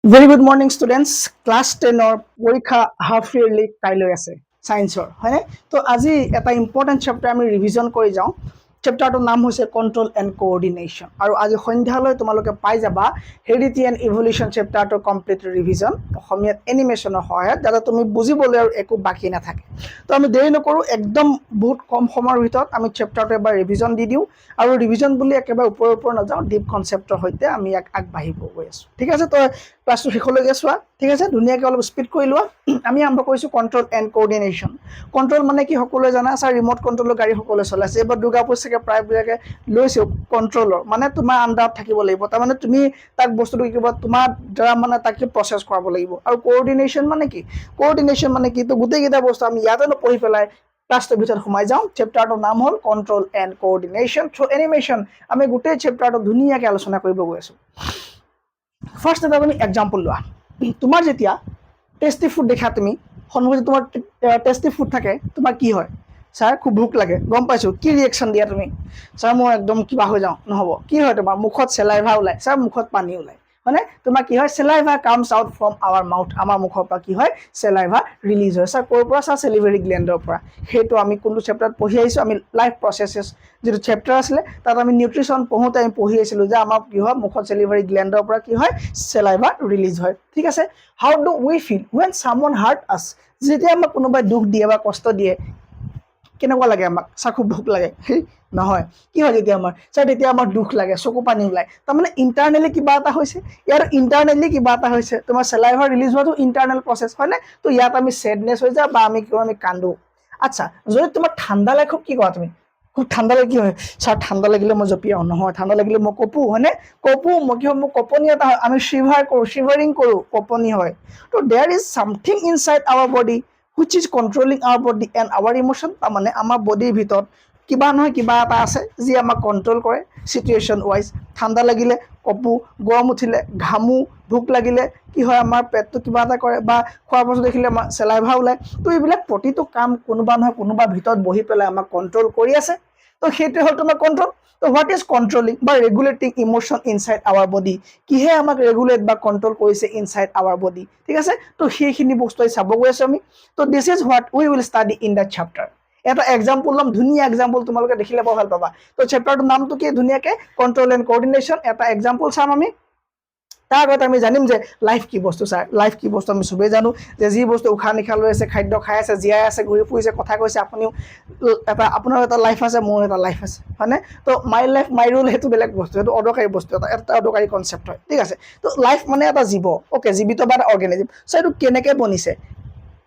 Very good morning, students. Class 10 পৰীক্ষা half yearly কাইলৈ আছে সায়েন্সৰ হয়নে তো আজি এটা ইম্পৰ্টেণ্ট চেপ্টাৰ আমি ৰিভিজন কৰি যাওঁ চেপ্টাৰটোৰ নাম হৈছে কণ্ট্ৰল এণ্ড কোঅৰ্ডিনেশ্যন আৰু আজি সন্ধ্যালৈ তোমালোকে পাই যাবা heredity and evolution চেপ্টাৰটোৰ complete revision অসমীয়াত এনিমেশ্যনৰ সহায়ত যাতে তুমি বুজিবলৈ আৰু একো বাকী নাথাকে তো আমি দেৰি নকৰোঁ একদম বহুত কম সময়ৰ ভিতৰত আমি চেপ্টাৰটো এবাৰ ৰিভিজন দি দিওঁ আৰু ৰিভিজন বুলি একেবাৰে ওপৰ নাযাওঁ ডিপ কনচেপ্টৰ সৈতে আমি ইয়াক আগবাঢ়িব গৈ আছোঁ ঠিক আছে তো ক্লাছটো শেষলৈকে চোৱা ঠিক আছে ধুনীয়াকৈ অলপ স্পীড কৰি লোৱা আমি আৰম্ভ কৰিছোঁ কণ্ট্ৰল এণ্ড কোঅৰ্ডিনেশ্যন কণ্ট্ৰল মানে কি সকলোৱে জানা ছাৰ ৰিম'ট কণ্ট্ৰলৰ গাড়ী সকলোৱে চলাইছে এবাৰ দুৰ্গাপুৰ চাগে প্ৰায়বিলাকে লৈছেও কণ্ট্ৰলৰ মানে তোমাৰ আণ্ডাৰত থাকিব লাগিব তাৰমানে তুমি তাক বস্তুটো কি ক'বা তোমাৰ দ্বাৰা মানে তাকে প্ৰচেছ কৰাব লাগিব আৰু কোঅৰ্ডিনেশ্যন মানে কি তো গোটেইকেইটা বস্তু আমি ইয়াতে নপঢ়ি পেলাই ক্লাছটোৰ ভিতৰত সোমাই যাওঁ চেপ্টাৰটোৰ নাম হ'ল control and coordination through animation আমি গোটেই চেপ্টাৰটো ধুনীয়াকৈ আলোচনা কৰিব গৈ আছোঁ ফাৰ্ষ্ট এটা তুমি এক্সাম্পল লোৱা তোমাৰ যেতিয়া টেষ্টি ফুড দেখা তুমি সন্মুখত তোমাৰ টেষ্টি ফুড থাকে তোমাৰ কি হয় ছাৰ খুব ভোক লাগে গম পাইছোঁ কি ৰিয়েকশ্যন দিয়া তুমি ছাৰ মই একদম কিবা হৈ যাওঁ নহ'ব কি হয় তোমাৰ মুখত চেলাইভা ওলায় ছাৰ মুখত পানী ওলায় মানে তোমাৰ কি হয় saliva comes out from our mouth আমাৰ মুখৰ পৰা কি হয় চেলাইভা ৰিলিজ হয় ছাৰ ক'ৰ পৰা ছাৰ চেলিভাৰী গ্লেণ্ডৰ পৰা সেইটো আমি কোনটো চেপ্টাৰত পঢ়ি আহিছোঁ আমি লাইফ প্ৰচেছেছ যিটো চেপ্টাৰ আছিলে তাত আমি নিউট্ৰিশ্যন পঢ়োঁতে আমি পঢ়ি আহিছিলোঁ যে আমাৰ কি হয় মুখত চেলিভাৰী গ্লেণ্ডৰ পৰা কি হয় চেলাইভা ৰিলিজ হয় ঠিক আছে how do we feel when someone hurt us যেতিয়া আমাক কোনোবাই দুখ দিয়ে বা কষ্ট দিয়ে কেনেকুৱা লাগে আমাক ছাৰ খুব ভোক লাগে নহয় কি হয় তেতিয়া আমাৰ ছাৰ তেতিয়া আমাৰ দুখ লাগে চকু পানী ওলায় তাৰমানে ইণ্টাৰনেলি কিবা এটা হৈছে ইয়াৰ ইণ্টাৰনেলি কিবা এটা হৈছে তোমাৰ চেলাইভা ৰিলিজ হোৱাটো ইণ্টাৰনেল প্ৰচেছ হয়নে তো ইয়াত আমি ছেডনেছ হৈ যাওঁ বা আমি কান্দো আচ্ছা যদি তোমাৰ ঠাণ্ডা লাগে খুব কি কোৱা তুমি খুব ঠাণ্ডা লাগি কি হয় ছাৰ ঠাণ্ডা লাগিলে মই জঁপিয়াওঁ নহয় ঠাণ্ডা লাগিলে মই কঁপো হয়নে কঁপো মই কি হয় মোৰ কঁপনি এটা হয় আমি শিভাৰিং কৰোঁ কঁপনি হয় তো there is something inside our body which is controlling our body and our emotion তাৰমানে আমাৰ বডিৰ ভিতৰত কিবা নহয় কিবা এটা আছে যি আমাক কণ্ট্ৰল কৰে চিটুৱেশ্যন ৱাইজ ঠাণ্ডা লাগিলে কঁপো গৰম উঠিলে ঘামো ভোক লাগিলে কি হয় আমাৰ পেটটো কিবা এটা কৰে বা খোৱা বস্তু দেখিলে আমাৰ চেলাইভা ওলায় তো এইবিলাক প্ৰতিটো কাম কোনোবা নহয় কোনোবা ভিতৰত বহি পেলাই আমাক কণ্ট্ৰল কৰি আছে তো সেইটোৱে হ'ল তোমাৰ কণ্ট্ৰল তো হোৱাট ইজ কণ্ট্ৰলিং বা regulating emotion inside our body কিহে আমাক ৰেগুলেট বা কণ্ট্ৰল কৰিছে ইনচাইড আৱাৰ বডি ঠিক আছে তো সেইখিনি বস্তু চাব গৈ আছোঁ আমি তো this is what we will study in the chapter এটা এক্সাম্পল ল'ম ধুনীয়া এক্সাম্পল তোমালোকে দেখিলে বৰ ভাল পাবা তো চেপ্টাৰটোৰ নামটো কি ধুনীয়াকৈ কণ্ট্ৰল এণ্ড কোঅৰ্ডিনেশ্যন এটা এক্সাম্পল চাম আমি তাৰ আগতে আমি জানিম যে লাইফ কি বস্তু ছাৰ লাইফ কি বস্তু আমি চবেই জানো যে যি বস্তু উশাহ নিশাহ লৈ আছে খাদ্য খাই আছে জীয়াই আছে ঘূৰি ফুৰিছে কথা কৈছে আপুনিও এটা আপোনাৰ এটা লাইফ আছে মোৰ এটা লাইফ আছে হয়নে তো মাই লাইফ মাই ৰুল সেইটো বেলেগ বস্তু সেইটো অদৰকাৰী বস্তু এটা অদৰকাৰী কনচেপ্ট হয় ঠিক আছে তো লাইফ মানে এটা জীৱ অ'কে জীৱিত বা এটা অৰ্গেনিজিম চ' এইটো কেনেকৈ বনিছে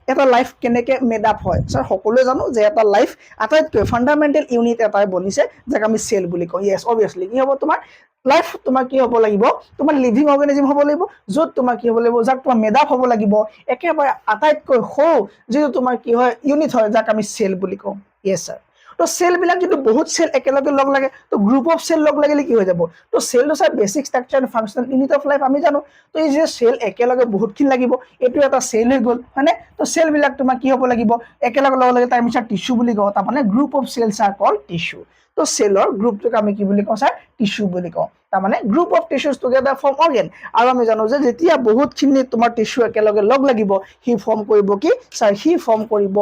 এটা লাইফ কেনেকৈ মেড আপ হয় ছাৰ সকলোৱে জানো যে এটা লাইফ আটাইতকৈ ফাণ্ডামেণ্টেল ইউনিট এটাই বনিছে যাক আমি চেল বুলি কওঁ য়েছ অভিয়াছলি কি হ'ব তোমাৰ লাইফ তোমাৰ কি হ'ব লাগিব তোমাৰ লিভিং অৰ্গেনিজিম হ'ব লাগিব য'ত তোমাৰ কি হ'ব লাগিব যাক তোমাৰ মেড আপ হ'ব লাগিব একেবাৰে আটাইতকৈ সৰু যিটো তোমাৰ কি হয় ইউনিট হয় যাক আমি চেল বুলি কওঁ য়েছ ছাৰ তো চেলবিলাক যদি বহুত চেল একেলগে লগ লাগে তো গ্ৰুপ অফ চেল লগ লাগিলে কি হৈ যাব তো চেলটো sir basic structure and functional unit of life আমি জানো তো এই যে চেল একেলগে বহুতখিনি লাগিব এইটো এটা চেল হৈ গ'ল হয়নে তো চেলবিলাক তোমাৰ কি হ'ব লাগিব একেলগে লগ লাগে তাৰ পিছত টিচু বুলি কওঁ তাৰমানে group of cells are called tissue তো চেলৰ গ্ৰুপটোক আমি কি বুলি কওঁ ছাৰ টিচু বুলি কওঁ তাৰমানে group of tissues together form organ আৰু আমি জানো যে যেতিয়া বহুতখিনি তোমাৰ টিচু একেলগে লগ লাগিব সি ফৰ্ম কৰিব কি ছাৰ সি ফৰ্ম কৰিব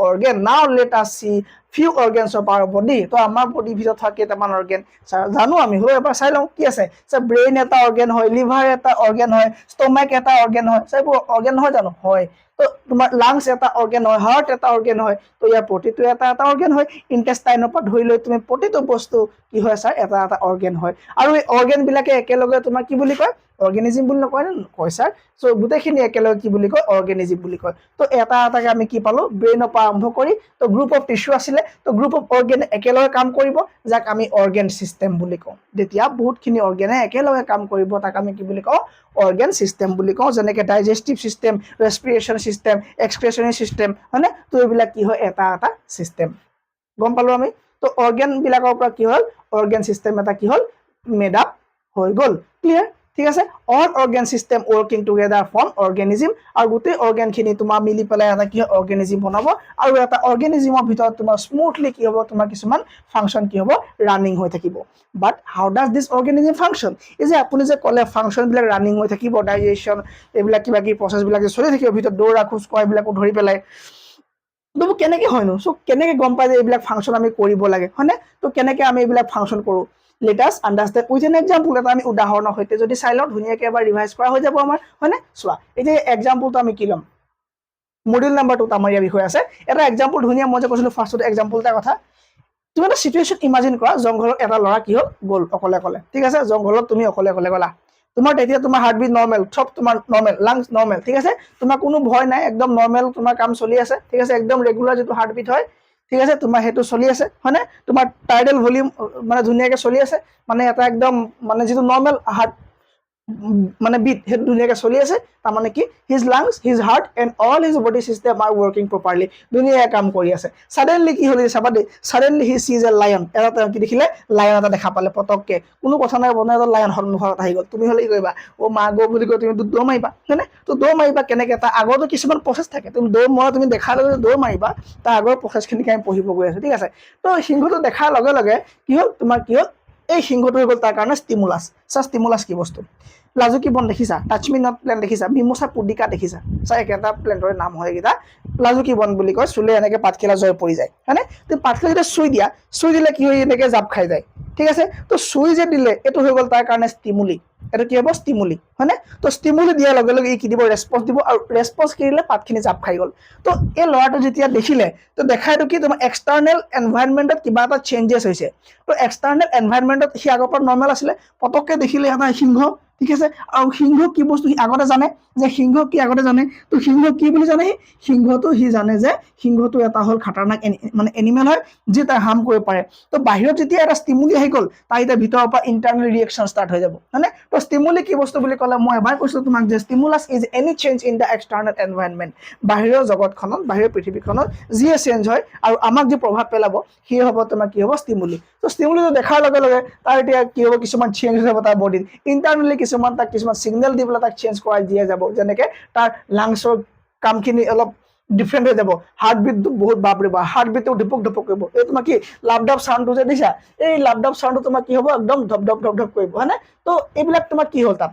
organ now let us see few organs of our body তো আমাৰ বডিৰ ভিতৰত থকা কেইটামান অৰ্গেন ছাৰ জানো আমি হৈ এবাৰ চাই লওঁ কি আছে ছাৰ ব্ৰেইন এটা অৰ্গেন হয় লিভাৰ এটা অৰ্গেন হয় ষ্টমাক এটা অৰ্গেন হয় ছাৰ এইবোৰ অৰ্গেন নহয় জানো হয় তো তোমাৰ লাংছ এটা অৰ্গেন হয় হাৰ্ট এটা অৰ্গেন হয় তো ইয়াৰ প্ৰতিটো এটা অৰ্গেন হয় ইণ্টেষ্টাইনৰ পৰা ধৰি লৈ তুমি প্ৰতিটো বস্তু কি হয় ছাৰ এটা অৰ্গেন হয় আৰু এই অৰ্গেনবিলাকে একেলগে তোমাৰ কি বুলি কয় অৰ্গেনিজিম বুলি নকয় কয় ছাৰ চ' গোটেইখিনি একেলগে কি বুলি কয় অৰ্গেনিজিম বুলি কয় তো এটা এটাকে আমি কি পালোঁ ব্ৰেইনৰ পৰা আৰম্ভ কৰি তো গ্ৰুপ অফ টিচু আছিলে তো গ্ৰুপ অফ অৰ্গেন একেলগে কাম কৰিব যাক আমি অৰ্গেন চিষ্টেম বুলি কওঁ যেতিয়া বহুতখিনি অৰ্গেনে একেলগে কাম কৰিব তাক আমি কি বুলি কওঁ অৰ্গেন চিষ্টেম বুলি কওঁ যেনেকৈ ডাইজেষ্টিভ চিষ্টেম ৰেছপিৰেশ্যন চিষ্টেম এক্সপ্ৰেছনেৰী চিষ্টেম হয়নে তো এইবিলাক কি হয় এটা চিষ্টেম গম পালোঁ আমি তো অৰ্গেনবিলাকৰ পৰা কি হ'ল অৰ্গেন চিষ্টেম এটা কি হ'ল মেড আপ হৈ গ'ল ক্লিয়াৰ ঠিক আছে all organ system working together form organism আৰু গোটেই অৰ্গেনখিনি তোমাৰ মিলি পেলাই এটা কি অৰ্গেনিজম বনাব আৰু এটা অৰ্গেনিজমৰ ভিতৰত তোমাৰ স্মুথলি কি হ'ব তোমাৰ কিছুমান ফাংচন কি হ'ব ৰানিং হৈ থাকিব বাট হাউ ডাজ দিছ অৰ্গেনিজম ফাংচন এই যে আপুনি যে ক'লে ফাংচনবিলাক ৰানিং হৈ থাকিব ডাইজেশ্যন এইবিলাক কিবা কিবি প্ৰচেছবিলাক যে চলি থাকিব ভিতৰত দৌৰা খোজ কঢ়া এইবিলাকো ধৰি পেলাই তো কেনেকৈ হয়নো চ' কেনেকৈ গম পায় যে এইবিলাক ফাংচন আমি কৰিব লাগে হয়নে তো কেনেকৈ আমি এইবিলাক ফাংচন কৰোঁ let us understand with an example এটা আমি উদাহৰণৰ সৈতে যদি চাই লওঁ ধুনীয়াকৈ এবাৰ ৰিভাইজ কৰা হৈ যাব আমাৰ হয়নে চোৱা এই যে এক্সাম্পলটো আমি কি ল'ম মডিউল নাম্বাৰ 2 আমাৰ ইয়াৰ বিষয় আছে এটা এক্সাম্পল ধুনীয়া মই যে কৈছিলোঁ ফাৰ্ষ্টত এক্সাম্পল এটা কথা তুমি এটা চিটুৱেশ্যন ইমাজিন কৰা জংঘলত এটা ল'ৰা কি হ'ল গ'ল অকলে অকলে ঠিক আছে জংঘলত তুমি অকলে অকলে গ'লা তোমাৰ তেতিয়া তোমাৰ হাৰ্টবিট নৰ্মেল সব তোমাৰ নৰ্মেল লাংছ নৰ্মেল ঠিক আছে তোমাৰ কোনো ভয় নাই একদম নৰ্মেল তোমাৰ কাম চলি আছে ঠিক আছে একদম ৰেগুলাৰ যিটো হাৰ্টবিট হয় ঠিক আছে তোমাৰ সেইটো চলি আছে হয়নে তোমাৰ টাইডেল ভলিউম মানে ধুনীয়াকৈ চলি আছে মানে এটা একদম মানে যিটো নৰ্মেল হাৰ্ট মানে বিট সেইটো ধুনীয়াকৈ চলি আছে তাৰমানে কি his lungs his heart and all his body system R working properly ধুনীয়াকৈ কাম কৰি আছে ছাডেনলি কি হ'ল চাবা দেই suddenly he cheese a lion এটা তেওঁ কি দেখিলে লায়ন এটা দেখা পালে পটককৈ কোনো কথা নাই বনাই এটা লায়ন সন্মুখত আহি গ'ল তুমি হ'লে কি কৰিবা অ' মা গ'ল বুলি কৈ তুমি দৌৰ মাৰিবা হয়নে তো দৌৰ মাৰিবা কেনেকৈ তাৰ আগতো কিছুমান প্ৰচেছ থাকে তুমি দৌৰ মৰা তুমি দেখাৰ লগে দৌৰ মাৰিবা তাৰ আগৰ প্ৰচেছখিনিকে আমি পঢ়িব গৈ আছোঁ ঠিক আছে তো সিংহটো দেখাৰ লগে লগে কি হ'ল তোমাৰ কি হ'ল এই সিংহটো হৈ গ'ল তাৰ কাৰণে ষ্টিমুলাছ ষ্টিমুলাছ কি বস্তু লাজুকী বন দেখিছা টাচমি নট প্লেন দেখিছা মিমোচা পুদিকা দেখিছা একেটা প্লেণ্টৰে নাম হয় এইকেইটা লাজুকী বন বুলি কয় চুলে এনেকৈ পাতখিলা জয় পৰি যায় হয়নে তুমি পাতখিলা যেতিয়া চুই দিলে কি হয় এনেকৈ জাপ খাই যায় ঠিক আছে তো চুই যে দিলে এইটো হৈ গ'ল তাৰ কাৰণে ষ্টিমুলি এইটো কি হ'ব ষ্টিমুলি হয়নে তো ষ্টিমুলি দিয়াৰ লগে লগে ই কি দিব ৰেছপন্স দিব আৰু ৰেছপন্স কি দিলে পাতখিনি জাপ খাই গ'ল তো এই ল'ৰাটো যেতিয়া দেখিলে তো দেখাইটো কি তোমাৰ এক্সটাৰ্নেল এনভাইৰনমেণ্টত কিবা এটা চেঞ্জেছ হৈছে তো এক্সটাৰ্নেল এনভাইৰনমেণ্টত সি আগৰ পৰা নৰ্মেল আছিলে পটককৈ দেখিলে এটা সিংহ ঠিক আছে আৰু সিংহ কি বস্তু সি আগতে জানে যে সিংহ কি আগতে জানে তো সিংহ কি বুলি জানে সিংহটো সি জানে যে সিংহটো এটা হ'ল খাতাৰনাক মানে এনিমেল হয় যি তাক হাৰ্ম কৰিব পাৰে তো বাহিৰত যেতিয়া এটা ষ্টিমুলি আহি গ'ল তাৰ এতিয়া ভিতৰৰ পৰা ইণ্টাৰনেল ৰিয়েকশ্যন ষ্টাৰ্ট হৈ যাব হয়নে তো ষ্টিমুলি কি বস্তু বুলি ক'লে মই এবাৰ কৈছিলোঁ তোমাক যে stimulus is any change in the external environment বাহিৰৰ জগতখনত বাহিৰৰ পৃথিৱীখনত যিয়ে চেঞ্জ হয় আৰু আমাক যি প্ৰভাৱ পেলাব সিয়ে হ'ব তোমাৰ কি হ'ব ষ্টিমুলি তো ষ্টিমুলিটো দেখাৰ লগে লগে তাৰ এতিয়া কি হ'ব কিছুমান চেঞ্জ হৈ যাব তাৰ বডিত ইণ্টাৰনেলি কিছুমান চিগনেল দি পেলাই তাক চেঞ্জ কৰাই দিয়া যাব যেনেকৈ তাৰ লাংছৰ কামখিনি অলপ ডিফাৰেণ্ট হৈ যাব হাৰ্টবিটটো বহুত বাপৰে বা হাৰ্টবিটটো ঢুপুক ঢুপুক কৰিব এই তোমাৰ কি লাভডাব চাউণ্ডটো যে দিছা এই লাভডাব চাউণ্ডটো তোমাৰ কি হ'ব একদম ধপ ধপ ধপ ধপ কৰিব হয়নে তো এইবিলাক তোমাৰ কি হ'ল তাত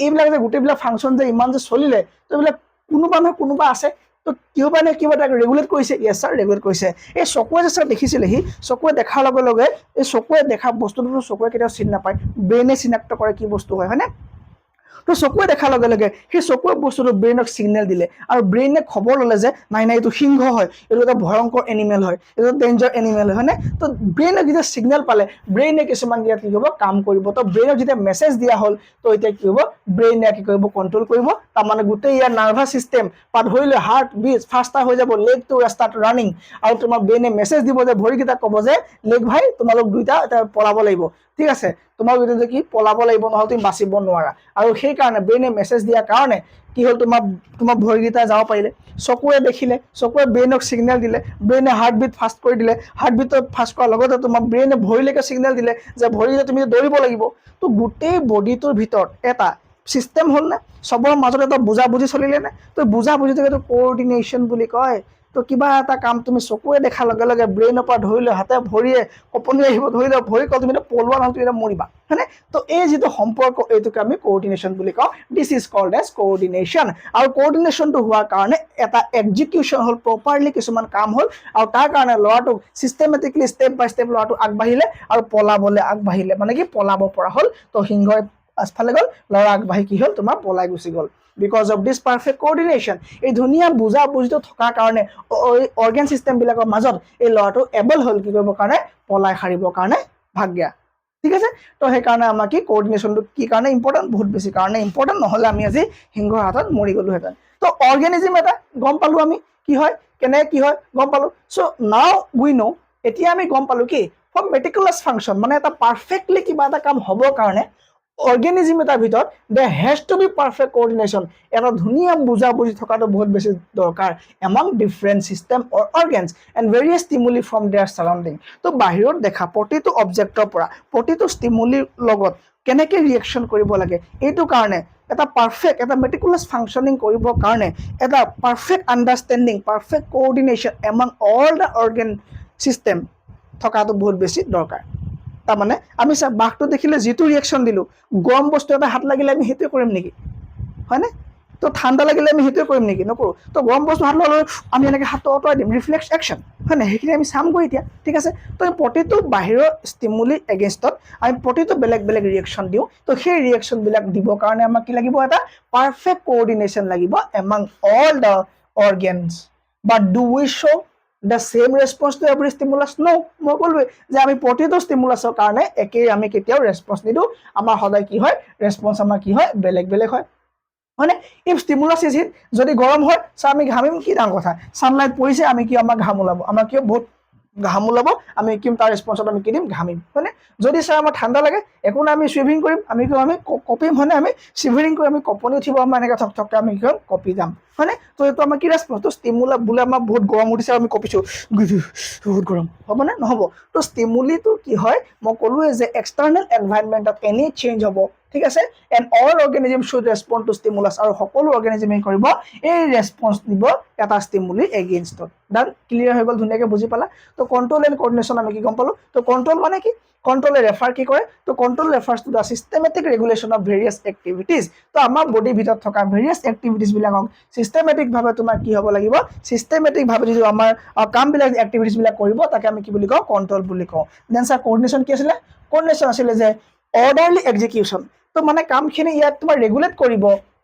এইবিলাক যে গোটেইবিলাক ফাংচন যে ইমান যে চলিলে তো এইবিলাক কোনোবা নহয় কোনোবা আছে তো কিবা নে কিবা তাক ৰেগুলেট কৰিছে য়েছ ছাৰ ৰেগুলেট কৰিছে এই চকুৱে যে ছাৰ দেখিছিলে সি চকুৱে দেখাৰ লগে লগে এই চকুৱে দেখা বস্তুটো চকুৱে কেতিয়াও চিনি নাপায় ব্ৰেইনে চিনাক্ত কৰে কি বস্তু হয় হয়নে তো চকুৱে দেখাৰ লগে লগে সেই চকুৱে বস্তুটো ব্ৰেইনক চিগনেল দিলে আৰু ব্ৰেইনে খবৰ ল'লে যে নাই নাই এইটো সিংহ হয় এইটো এটা ভয়ংকৰ এনিমেল হয় এইটো ডেঞ্জাৰ এনিমেল হয় হয়নে তো ব্ৰেইনক যেতিয়া চিগনেল পালে ব্ৰেইনে কিছুমান ইয়াত কি হ'ব কাম কৰিব তো ব্ৰেইনক যেতিয়া মেছেজ দিয়া হ'ল তো এতিয়া কি হ'ব ব্ৰেইনে কি কৰিব কণ্ট্ৰল কৰিব তাৰমানে গোটেই ইয়াৰ নাৰ্ভাছ ছিষ্টেম বা ধৰি লৈ হাৰ্ট বিট ফাষ্টাৰ হৈ যাব লেগটো ষ্টাৰ্ট ৰানিং আৰু তোমাৰ ব্ৰেইনে মেছেজ দিব যে ভৰিকেইটা ক'ব যে লেগ ভাই তোমালোক দুইটা এতিয়া পলাব লাগিব ঠিক আছে তোমালোক এতিয়া কি পলাব লাগিব নহ'লে তুমি বাচিব নোৱাৰা আৰু সেইকাৰণে ব্ৰেইনে মেছেজ দিয়াৰ কাৰণে কি হ'ল তোমাৰ ভৰিকেইটা যাব পাৰিলে চকুৱে দেখিলে চকুৱে ব্ৰেইনক চিগনেল দিলে ব্ৰেইনে হাৰ্টবিট ফাষ্ট কৰি দিলে হাৰ্টবিটত ফাষ্ট কৰাৰ লগতে তোমাৰ ব্ৰেইনে ভৰিলৈকে চিগনেল দিলে যে ভৰিৰে তুমি দৌৰিব লাগিব তো গোটেই বডিটোৰ ভিতৰত এটা চিষ্টেম হ'ল নে চবৰ মাজত এটা বুজাবুজি চলিলে নে তো বুজাবুজিটোক এইটো কোঅৰ্ডিনেশ্যন বুলি কয় তো কিবা এটা কাম তুমি চকুৱে দেখাৰ লগে লগে ব্ৰেইনৰ পৰা ধৰি লৈ হাতে ভৰিয়ে কঁপনি আহিব ধৰি লৈ ভৰি কল তুমি পলোৱা নহ'লে তুমি মৰিবা হয়নে তো এই যিটো সম্পৰ্ক এইটোকে আমি কোঅৰ্ডিনেশ্যন বুলি কওঁ this is called as coordination আৰু কোঅৰ্ডিনেশ্যনটো হোৱাৰ কাৰণে এটা এক্সিকিউশ্যন হ'ল প্ৰপাৰলি কিছুমান কাম হ'ল আৰু তাৰ কাৰণে ল'ৰাটোক চিষ্টেমেটিকলি ষ্টেপ বাই ষ্টেপ ল'ৰাটো আগবাঢ়িলে আৰু পলাবলৈ আগবাঢ়িলে মানে কি পলাব পৰা হ'ল তো সিংহই পাছফালে গ'ল ল'ৰা আগবাঢ়ি কি হ'ল তোমাৰ পলাই গুচি গ'ল because of this perfect coordination এই ধুনীয়া বুজাবুজিটো থকাৰ কাৰণে অৰ্গেন চিষ্টেমবিলাকৰ মাজত এই ল'ৰাটো এবল হ'ল কি কৰিবৰ কাৰণে পলাই সাৰিবৰ কাৰণে ভাগ্যা ঠিক আছে তো সেইকাৰণে আমাৰ কি কোঅৰ্ডিনেশ্যনটো কি কাৰণে ইম্পৰ্টেণ্ট বহুত বেছি কাৰণে ইম্পৰ্টেণ্ট নহ'লে আমি আজি সিংহৰ হাতত মৰি গ'লোহেঁতেন তো অৰ্গেনিজিম এটা গম পালোঁ আমি কি হয় কেনেকৈ কি হয় গম পালোঁ চ' নাও উই ন' এতিয়া আমি গম পালোঁ কি ফৰ মেটিকুলাছ ফাংচন মানে এটা পাৰফেক্টলি কিবা এটা কাম হ'বৰ কাৰণে অৰ্গেনিজিম এটাৰ ভিতৰত there has to be perfect coordination এটা ধুনীয়া বুজাবুজি থকাটো বহুত বেছি দৰকাৰ among different system or organs and various stimuli from their surrounding তো বাহিৰত দেখা প্ৰতিটো অবজেক্টৰ পৰা প্ৰতিটো ষ্টিমুলিৰ লগত কেনেকৈ ৰিয়েকশ্যন কৰিব লাগে এইটো কাৰণে এটা পাৰফেক্ট এটা মেটিকুলাছ ফাংচনিং কৰিবৰ কাৰণে এটা perfect understanding perfect coordination among all the organ system থকাটো বহুত বেছি দৰকাৰ তাৰমানে আমি চা বাঘটো দেখিলে যিটো ৰিয়েকশ্যন দিলোঁ গৰম বস্তু এটা হাত লাগিলে আমি সেইটোৱে কৰিম নেকি হয়নে তো ঠাণ্ডা লাগিলে আমি সেইটোৱে কৰিম নেকি নকৰোঁ তো গৰম বস্তু হাত ল'লে আমি এনেকৈ হাতটো আঁতৰাই দিম ৰিফ্লেক্স একশ্যন হয় নাই সেইখিনি আমি চামগৈ এতিয়া ঠিক আছে তো প্ৰতিটো বাহিৰৰ ষ্টিমুলি এগেইনষ্টত আমি প্ৰতিটো বেলেগ বেলেগ ৰিয়েকশ্যন দিওঁ তো সেই ৰিয়েকশ্যনবিলাক দিবৰ কাৰণে আমাক কি লাগিব এটা পাৰফেক্ট কোঅৰ্ডিনেশ্যন লাগিব among all the organs but do we show' the same response to every stimulus no মই ক'লোৱে যে আমি প্ৰতিটো ষ্টিমুলাছৰ কাৰণে একেই আমি কেতিয়াও ৰেছপন্স নিদিওঁ আমাৰ সদায় কি হয় ৰেছপন্স আমাৰ কি হয় বেলেগ বেলেগ হয় হয়নে ইফ ষ্টিমুলাছ ইজ হিট যদি গৰম হয় চ' আমি ঘামিম কি ডাঙৰ কথা ছানলাইট পৰিছে আমি কি আমাৰ ঘাম ওলাব আমাৰ কিয় বহুত ঘাম ওলাব আমি কি তাৰ ৰেছপন্সত আমি কি দিম ঘামিম হয়নে যদি ছাৰ আমাৰ ঠাণ্ডা লাগে একো নাই আমি চুইভিং কৰিম আমি কি আমি কপিম হয়নে আমি চিভিৰিং কৰি আমি কপনি উঠিব আমাৰ এনেকৈ থক থককৈ আমি কি কপি যাম হয়নে তো এইটো আমাৰ কি ৰেছপন্স তো ষ্টিমুলা বোলে আমাৰ বহুত গৰম উঠিছে আমি কপিছোঁ বহুত গৰম হ'বনে নহ'ব তো ষ্টিমুলিটো কি হয় মই ক'লোৱে যে এক্সটাৰ্নেল এনভাইৰনমেণ্টত এনি চেঞ্জ হ'ব ঠিক আছে and all organism should respond to stimulus আৰু সকলো অৰ্গেনিজিমে কৰিব এই ৰেছপন্স দিব এটা ষ্টিমুলি এগেইনষ্টত ডান ক্লিয়াৰ হৈ গ'ল ধুনীয়াকৈ বুজি পালা তো কণ্ট্ৰল এণ্ড কোঅৰ্ডিনেশ্যন আমি কি গম পালোঁ তো কণ্ট্ৰল মানে কি কণ্ট্ৰলে ৰেফাৰ কি কৰে তো control refers to the systematic regulation of various activities তো আমাৰ বডিৰ ভিতৰত থকা ভেৰিয়াছ এক্টিভিটিজবিলাকক চিষ্টেমেটিকভাৱে তোমাৰ কি হ'ব লাগিব চিষ্টেমেটিকভাৱে যিটো আমাৰ কামবিলাক এক্টিভিটিজবিলাক কৰিব তাকে আমি কি বুলি কওঁ কণ্ট্ৰল বুলি কওঁ দেন ছাৰ কোঅৰ্ডিনেশ্যন কি আছিলে কোঅৰ্ডিনেশ্যন আছিলে যে অৰ্ডাৰলি এক্সিকিউশ্যন তো মানে কামখিনি ইয়াত তোমাৰ ৰেগুলেট কৰিব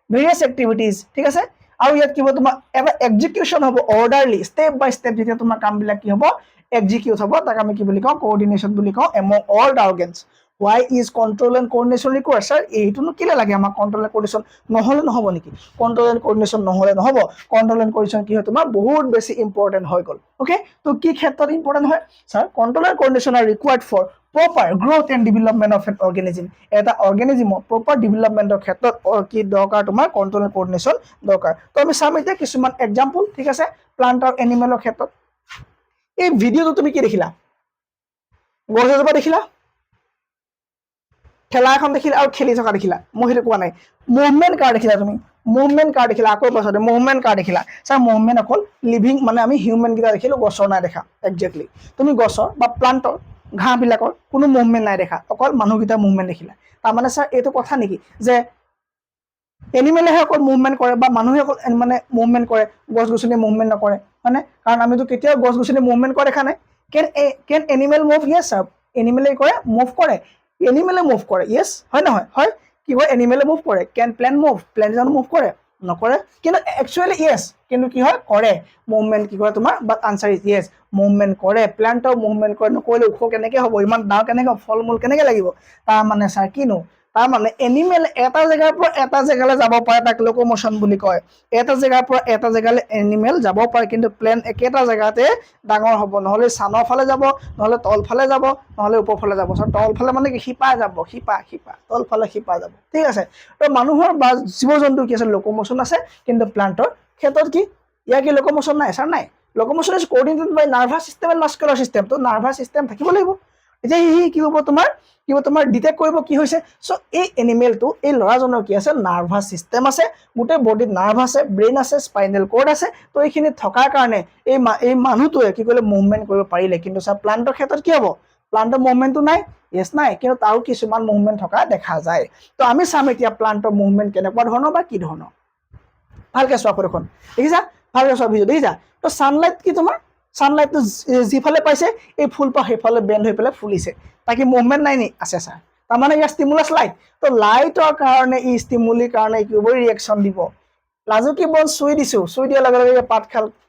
ভেৰিয়াছ এক্টিভিটিজ ঠিক আছে আৰু ইয়াত কি হ'ব তোমাৰ এটা এক্সিকিউশ্যন হ'ব অৰ্ডাৰলি ষ্টেপ বাই ষ্টেপ যেতিয়া তোমাৰ কামবিলাক কি হ'ব এক্সিকিউট হ'ব তাক আমি কি বুলি কওঁ কোঅৰ্ডিনেশ্যন বুলি কওঁ among all the organs why is control and coordination required sir এইটোনো কিলে লাগে আমাক কন্ট্ৰল এণ্ড কোঅৰ্ডিনেশ্যন নহ'লে নহ'ব নেকি কন্ট্ৰল এণ্ড কোঅৰ্ডিনেশ্যন নহ'লে নহ'ব কন্ট্ৰল এণ্ড কোঅৰ্ডিনেশ্যন কি হয় তোমাৰ বহুত বেছি ইম্পৰ্টেণ্ট হৈ গ'ল অ'কে তো কি ক্ষেত্ৰত ইম্পৰ্টেণ্ট হয় sir control and coordination are required for proper growth and development of an organism এটা অৰ্গেনিজিমৰ প্ৰপাৰ ডেভেলপমেণ্টৰ ক্ষেত্ৰত কি দৰকাৰ তোমাৰ কন্ট্ৰল এণ্ড কোঅৰ্ডিনেশ্যন দৰকাৰ তো আমি চাম এতিয়া কিছুমান এক্সাম্পল ঠিক আছে প্লান্ট আৰু এনিমেলৰ ক্ষেত্ৰত এই ভিডিঅ'টো তুমি কি দেখিলা গছ এজোপা দেখিলা খেলা এখন দেখিলা আৰু খেলি থকা দেখিলা মই সেইটো কোৱা নাই মুভমেণ্ট কাৰ দেখিলা তুমি মুভমেণ্ট কাৰ দেখিলা আকৌ পাছতে মুভমেণ্ট কাৰ দেখিলা ছাৰ মুভমেণ্ট অকল লিভিং মানে আমি হিউমেনকেইটা দেখিলোঁ গছৰ নাই দেখা একজেক্টলি তুমি গছৰ বা প্লাণ্টৰ ঘাঁহবিলাকৰ কোনো মুভমেণ্ট নাই দেখা অকল মানুহকেইটা মুভমেণ্ট দেখিলা তাৰমানে ছাৰ এইটো কথা নেকি যে এনিমেলেহে অকল মুভমেণ্ট কৰে বা মানুহে অকল মানে মুভমেণ্ট কৰে গছ গছনি মুভমেণ্ট নকৰে হয়নে কাৰণ আমিতো কেতিয়াও গছ গছনি মুভমেণ্ট কৰা দেখা নাই কেন এনিমেল মুভ ইয়েছ ছাৰ এনিমেলে কৰে মুভ কৰে এনিমেলে মুভ কৰে ইয়েছ হয় নহয় হয় কি হয় এনিমেলে মুভ কৰে কেন প্লেন জানো মুভ কৰে নকৰে কিন্তু একচুৱেলি ইয়েছ কিন্তু কি হয় কৰে মুভমেণ্ট কি কৰে তোমাৰ বাট আনচাৰ ইজ ইয়েছ মুভমেণ্ট কৰে প্লেণ্টৰ মুভমেণ্ট কৰে নকৰিলে ওখ কেনেকৈ হ'ব ইমান ডাঙৰ কেনেকৈ ফল মূল কেনেকৈ লাগিব তাৰ মানে ছাৰ কিনো তাৰ মানে এনিমেল এটা জেগাৰ পৰা এটা জেগালৈ যাব পাৰে তাক লোক'মোশ্যন বুলি কয় এটা জেগাৰ পৰা এটা জেগালৈ এনিমেল যাব পাৰে কিন্তু প্লেন একেটা জেগাতে ডাঙৰ হ'ব নহ'লে চানৰ ফালে যাব নহ'লে তলফালে যাব নহ'লে ওপৰফালে যাব তলফালে মানে কি শিপা যাব শিপা তলফালে শিপা যাব ঠিক আছে তো মানুহৰ বা জীৱ জন্তু কি আছে লোক'মোশ্যন আছে কিন্তু প্লাণ্টৰ ক্ষেত্ৰত কি ইয়াৰ কি লোক'মোশ্যন নাই ছাৰ নাই locomotion is coordinated by nervous system and muscular system তো নাৰ্ভাছ চিষ্টেম থাকিব লাগিব এতিয়া সি কি হ'ব তোমাৰ ডিটেক্ট কৰিব কি হৈছে চ' এই এনিমেলটো এই ল'ৰাজনৰ কি আছে নাৰ্ভাছ চিষ্টেম আছে গোটেই বডিত নাৰ্ভ আছে ব্ৰেইন আছে স্পাইনেল কৰ্ড আছে তো এইখিনি থকাৰ কাৰণে এই মানুহটোৱে কি কৰিলে মুভমেণ্ট কৰিব পাৰিলে কিন্তু ছাৰ প্লাণ্টৰ ক্ষেত্ৰত কি হ'ব প্লাণ্টৰ মুভমেণ্টটো নাই ইয়েছ নাই কিন্তু তাৰো কিছুমান মুভমেণ্ট থকা দেখা যায় তো আমি চাম এতিয়া প্লাণ্টৰ মুভমেণ্ট কেনেকুৱা ধৰণৰ বা কি ধৰণৰ ভালকৈ চোৱা ফটোখন দেখিছা ভালকৈ চোৱা ভিডিঅ' দেখিছা তো ছানলাইট কি তোমাৰ ছানলাইটটো যিফালে পাইছে এই ফুলপাহ সেইফালে বেণ্ড হৈ পেলাই ফুলিছে তাকে মুভমেণ্ট নাই নি আছে ছাৰ তাৰমানে ইয়াৰ ষ্টিমুলাছ লাইট তো লাইটৰ কাৰণে ই ষ্টিমুলিৰ কাৰণে কি হ'ব ৰিয়েকশ্যন দিব লাজুকী বল চুই দিছোঁ চুই দিয়াৰ লগে লগে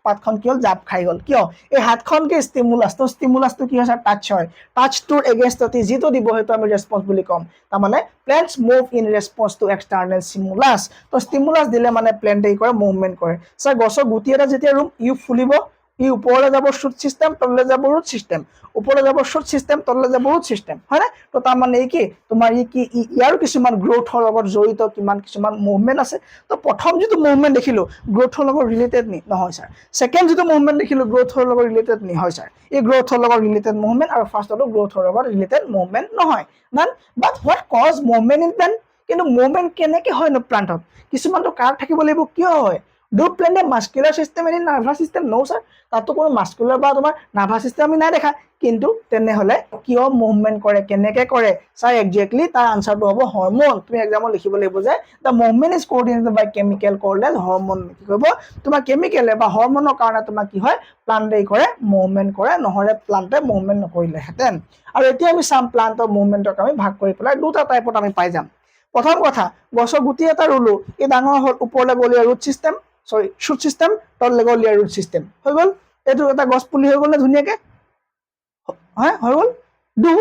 পাতখন কি হ'ল জাপ খাই গ'ল কিয় এই হাতখনকে ষ্টিমুলাছটো কি হয় ছাৰ টাচ হয় টাচটোৰ এগেইনষ্টত যিটো দিব সেইটো আমি ৰেছপন্স বুলি ক'ম তাৰমানে plants move in response to external stimulus তো ষ্টিমুলাছ দিলে মানে প্লেণ্টে কি কৰে মুভমেণ্ট কৰে ছাৰ গছৰ গুটি এটা যেতিয়া ৰুম ফুলিব ই ওপৰলৈ যাব শুট ছিষ্টেম, তললৈ যাব ৰুট ছিষ্টেম, ওপৰলৈ যাব শুট ছিষ্টেম, তললৈ যাব ৰুট ছিষ্টেম, হয়নে? তো তাৰমানে কি তোমাৰ ইয়াৰো কিছুমান গ্ৰোথৰ লগত জড়িত কিছুমান মুভমেণ্ট আছে। তো প্ৰথম যিটো মুভমেণ্ট দেখিলোঁ গ্ৰোথৰ লগত ৰিলেটেড নহয় ছাৰ। ছেকেণ্ড যিটো মুভমেণ্ট দেখিলোঁ গ্ৰোথৰ লগত ৰিলেটেড হয় ছাৰ। এই গ্ৰোথৰ লগত ৰিলেটেড মুভমেণ্ট আৰু ফাৰ্ষ্টটো গ্ৰোথৰ লগত ৰিলেটেড মুভমেণ্ট নহয়। But what cause movement in plant? কিন্তু মুভমেণ্ট কেনেকৈ হয়নো প্লাণ্টত? কিছুমানটো কাৰ্ড থাকিব লাগিব। কিয় হয়? Do plant a muscular system any nervous system? No sir, তাতো কোনো মাস্কুলাৰ বা তোমাৰ নাৰ্ভাছ চিষ্টেম আমি নাই দেখা। কিন্তু তেনেহ'লে কিয় মুভমেণ্ট কৰে, কেনেকৈ কৰে? ছাৰ একজেক্টলি তাৰ আনচাৰটো হ'ব হৰমন। তুমি এক্সামত লিখিব লাগিব যে the movement is coordinated by chemical called as hormone. কি কৰিব? তোমাৰ কেমিকেলে বা হৰমনৰ কাৰণে তোমাৰ কি হয় প্লাণ্টে কৰে মুভমেণ্ট কৰে, নহ'লে প্লাণ্টে মুভমেণ্ট নকৰিলেহেঁতেন। আৰু এতিয়া আমি চাম প্লাণ্টৰ মুভমেণ্টক আমি ভাগ কৰি পেলাই দুটা টাইপত আমি পাই যাম। প্ৰথম কথা, গছৰ গুটি এটা ৰুলো, এই ডাঙৰ হ'ল, ওপৰলৈ গ'ল ইয়াৰ ৰুট ছিষ্টেম, শুট ছিষ্টেম, তললৈ গ'ল ইয়াৰ ৰুট ছিষ্টেম, হৈ গ'ল। এইটো এটা গছ পুলি হৈ গ'ল নে ধুনীয়াকৈ? হয়, হৈ গ'ল। Due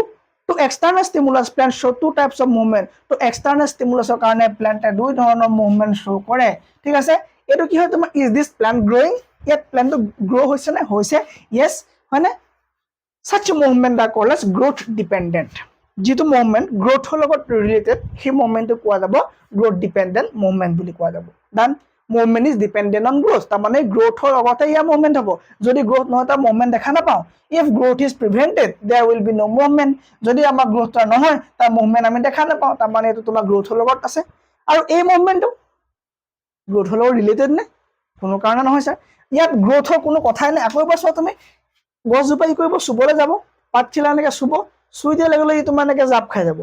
to external stimulus plant show' two types of movement. তো এক্সটাৰ্নেল ষ্টিমুলাছৰ কাৰণে প্লেণ্টে দুই ধৰণৰ মুভমেণ্ট শ্ব' কৰে, ঠিক আছে। এইটো কি হয় তোমাৰ, ইজ দিছ প্লেণ্ট গ্ৰ'য়িং? ইয়াত প্লেণ্টটো গ্ৰ' হৈছে নে? হৈছে, য়েছ, হয়নে? such movement are called as growth dependent. যিটো মুভমেণ্ট গ্ৰোথৰ লগত ৰিলেটেড সেই মুভমেণ্টটো কোৱা যাব গ্ৰোথ ডিপেণ্ডেণ্ট মুভমেণ্ট বুলি কোৱা যাব। Done. Movement is dependent on growth, তাৰমানে গ্ৰোথৰ লগতে ইয়াৰ মুভমেণ্ট হ'ব। যদি গ্ৰোথ নহয় তাৰ মুভমেণ্ট দেখা নাপাওঁ। If growth is prevented there will be no' movement. যদি আমাৰ গ্ৰোথ নহয় তাৰ মুভমেণ্ট আমি দেখা নাপাওঁ, তাৰমানে এইটো তোমাৰ গ্ৰোথৰ লগত আছে। আৰু এই মুভমেণ্টটো গ্ৰোথৰ লগত ৰিলেটেড নে? কোনো কাৰণে নহয় ছাৰ। ইয়াত গ্ৰোথৰ কোনো কথাই নাই। আকৌ এবাৰ চোৱা তুমি, গছজোপা কি কৰিব? চুবলৈ যাব, পাতখিলা এনেকৈ চুব, চুই দিয়াৰ লগে লগে তোমাৰ এনেকৈ জাপ খাই যাব।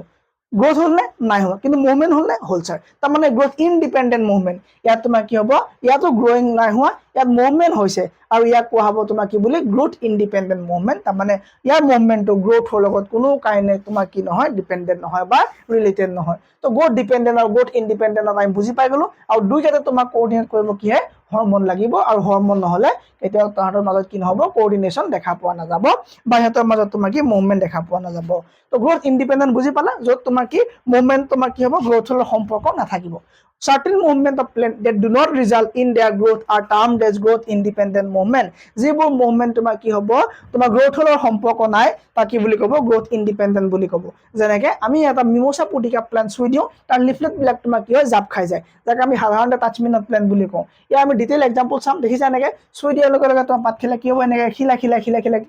গ্ৰোথ হ'ল নে? নাই হোৱা। কিন্তু মুভমেণ্ট হ'ল নে? হ'ল ছাৰ। তাৰমানে গ্ৰোথ ইনডিপেণ্ডেণ্ট মুভমেণ্ট। ইয়াত তোমাৰ কি হ'ব? ইয়াতো গ্ৰ'য়িং নাই হোৱা, ইয়াত মুভমেণ্ট হৈছে। আৰু ইয়াক কোৱা হ'ব তোমাৰ কি বুলি? Growth independent movement. তাৰমানে ইয়াৰ মুভমেণ্টটো গ্ৰোথৰ লগত কোনো কাৰণে তোমাৰ কি নহয়? ডিপেণ্ডেণ্ট নহয় বা ৰিলেটেড নহয়। তো গ্ৰোথ ডিপেণ্ডেণ্ট আৰু গ্ৰোথ ইনডিপেণ্ডেণ্টত আমি বুজি পাই গ'লোঁ। আৰু দুইটাতে তোমাক কোঅৰ্ডিনেট কৰিব কিহে? হৰমন লাগিব। আৰু হৰমন নহ'লে কেতিয়াও তাহাঁতৰ মাজত কি নহ'ব? কোঅৰ্ডিনেশ্যন দেখা পোৱা নাযাব, বা সিহঁতৰ মাজত তোমাৰ কি মুভমেণ্ট দেখা পোৱা নাযাব। তো গ্ৰোথ ইনডিপেণ্ডেণ্ট বুজি পালা? য'ত তোমাৰ কি মুভমেণ্ট তোমাৰ কি হ'ব? গ্ৰোথৰ সম্পৰ্ক নাথাকিব। Certain movement of plant that do not result in their growth are termed as growth independent movement. যিবোৰ মুভমেণ্ট তোমাৰ কি হ'ব? তোমাৰ গ্ৰোথৰ সম্পৰ্ক নাই, তাক কি বুলি ক'ব? গ্ৰোথ ইনডিপেণ্ডেণ্ট বুলি ক'ব। যেনেকৈ আমি এটা মিমোছা পুটিকা প্লেণ্ট চুই দিওঁ, তাৰ লিফলেটবিলাক তোমাৰ কি হয়? জাপ খাই যায়, যাক আমি সাধাৰণতে টাচমিনাট প্লেণ্ট বুলি কওঁ। ইয়াৰ আমি ডিটেইল এক্সাম্পল চাম। দেখিছা এনেকৈ চুই দিয়াৰ লগে লগে তোমাৰ পাতখিলা কি হ'ব? এনেকৈ খিলা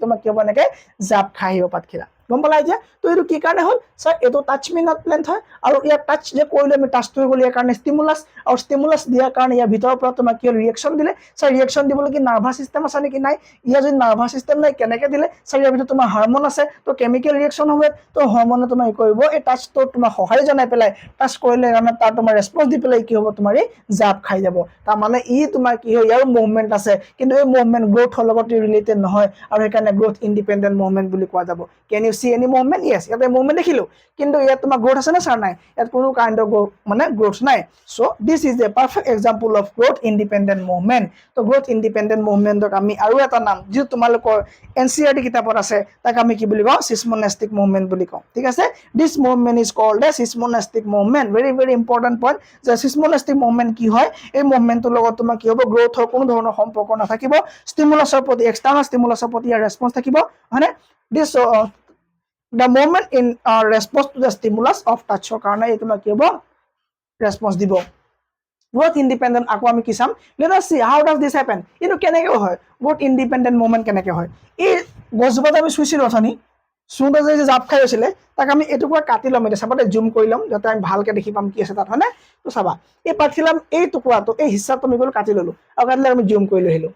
তোমাৰ কি হ'ব? এনেকৈ জাপ খাই আহিব পাতখিলা। গম পালা এতিয়া? তো এইটো কি কাৰণে হ'ল? ছাৰ এইটো টাচমিনাট প্লেণ্ট হয়, আৰু ইয়াৰ টাচ যে কৰিলে আমি টাচটো হৈ গ'ল, ইয়াৰ কাৰণে ষ্টিমুলাছ, আৰু ষ্টিমুলাছ দিয়াৰ কাৰণে ইয়াৰ ভিতৰৰ পৰা তোমাৰ কি ৰিয়েকশ্যন দিলে। ছাৰ ৰিয়েকশ্যন দিবলৈ কি নাৰ্ভাছ চিষ্টেম আছে নেকি? নাই। ইয়াৰ যদি নাৰ্ভাছ চিষ্টেম নাই, কেনেকৈ দিলে? ছাৰ ইয়াৰ ভিতৰত তোমাৰ হৰমন আছে, তো কেমিকেল ৰিয়েকশ্যন হ'ব। তো হৰমনে তোমাৰ কি কৰিব? এই টাচটো তোমাৰ সঁহাৰি জনাই পেলাই টাচ কৰিলে তাৰ তোমাৰ ৰেছপন্স দি পেলাই কি হ'ব? তোমাৰ এই জাপ খাই যাব। তাৰমানে ই তোমাৰ কি হয়? ইয়াৰো মুভমেণ্ট আছে, কিন্তু এই মুভমেণ্ট গ্ৰোথৰ লগত ৰিলেটেড নহয়, আৰু সেইকাৰণে গ্ৰোথ ইনডিপেণ্ডেণ্ট মুভমেণ্ট বুলি কোৱা যাব। কেন ইউ চি এনি মুভমেণ্ট? য়েছ, ইয়াতে মুভমেণ্ট দেখিলোঁ, কিন্তু ইয়াত তোমাৰ গ্ৰোথ আছে নে ছাৰ? নাই। ইয়াত কোনো কাইণ্ড অফ গ্ৰোথ নাই। So' this is a perfect example of growth independent movement. তো গ্ৰোথ ইনডিপেণ্ডেণ্ট মুভমেণ্টক আমি আৰু এটা নাম, যিটো তোমালোকৰ NCERT কিতাপত আছে, তাক আমি কি বুলি কওঁ? চিছম'নেষ্টিক মুভমেণ্ট বুলি কওঁ, ঠিক আছে। This movement is called a seismonastic movement. Very very important point, যে চিছম'নেষ্টিক মুভমেণ্ট কি হয়? এই মুভমেণ্টটোৰ লগত তোমাৰ কি হ'ব? গ্ৰোথৰ কোনো ধৰণৰ সম্পৰ্ক নাথাকিব। ষ্টিমুলাছৰ প্ৰতি, এক্সটাৰ্নেল ষ্টিমুলাছৰ প্ৰতি ইয়াৰ ৰেছপন্স থাকিব, হয়নে? দিছ the movement in response to the stimulus of touchৰ কাৰণে এই তোমাৰ কি হ'ব? ৰেছপন্স দিব। গ্ৰোথ ইনডিপেণ্ডেণ্ট আকৌ আমি কি চাম? Let us C how does this happen. এইটো কেনেকৈ হয়? গ্ৰোথ ইনডিপেণ্ডেণ্ট মুভমেণ্ট কেনেকৈ হয়? এই গছজোপাত আমি চুইছিলোঁ অথনি, চুওঁতে যে জাপ খাই গৈছিলে, তাক আমি এইটুকুৰা কাটি ল'ম। এতিয়া চাবা, জুম কৰি ল'ম যাতে আমি ভালকৈ দেখি পাম কি আছে তাত, হয়নে? তো চাবা, এই পাতখিলা এই টুকুৰাটো, এই হিচাপটো আমি কাটি ল'লোঁ, আৰু কাটিলে আমি জুম কৰি লৈ আহিলোঁ।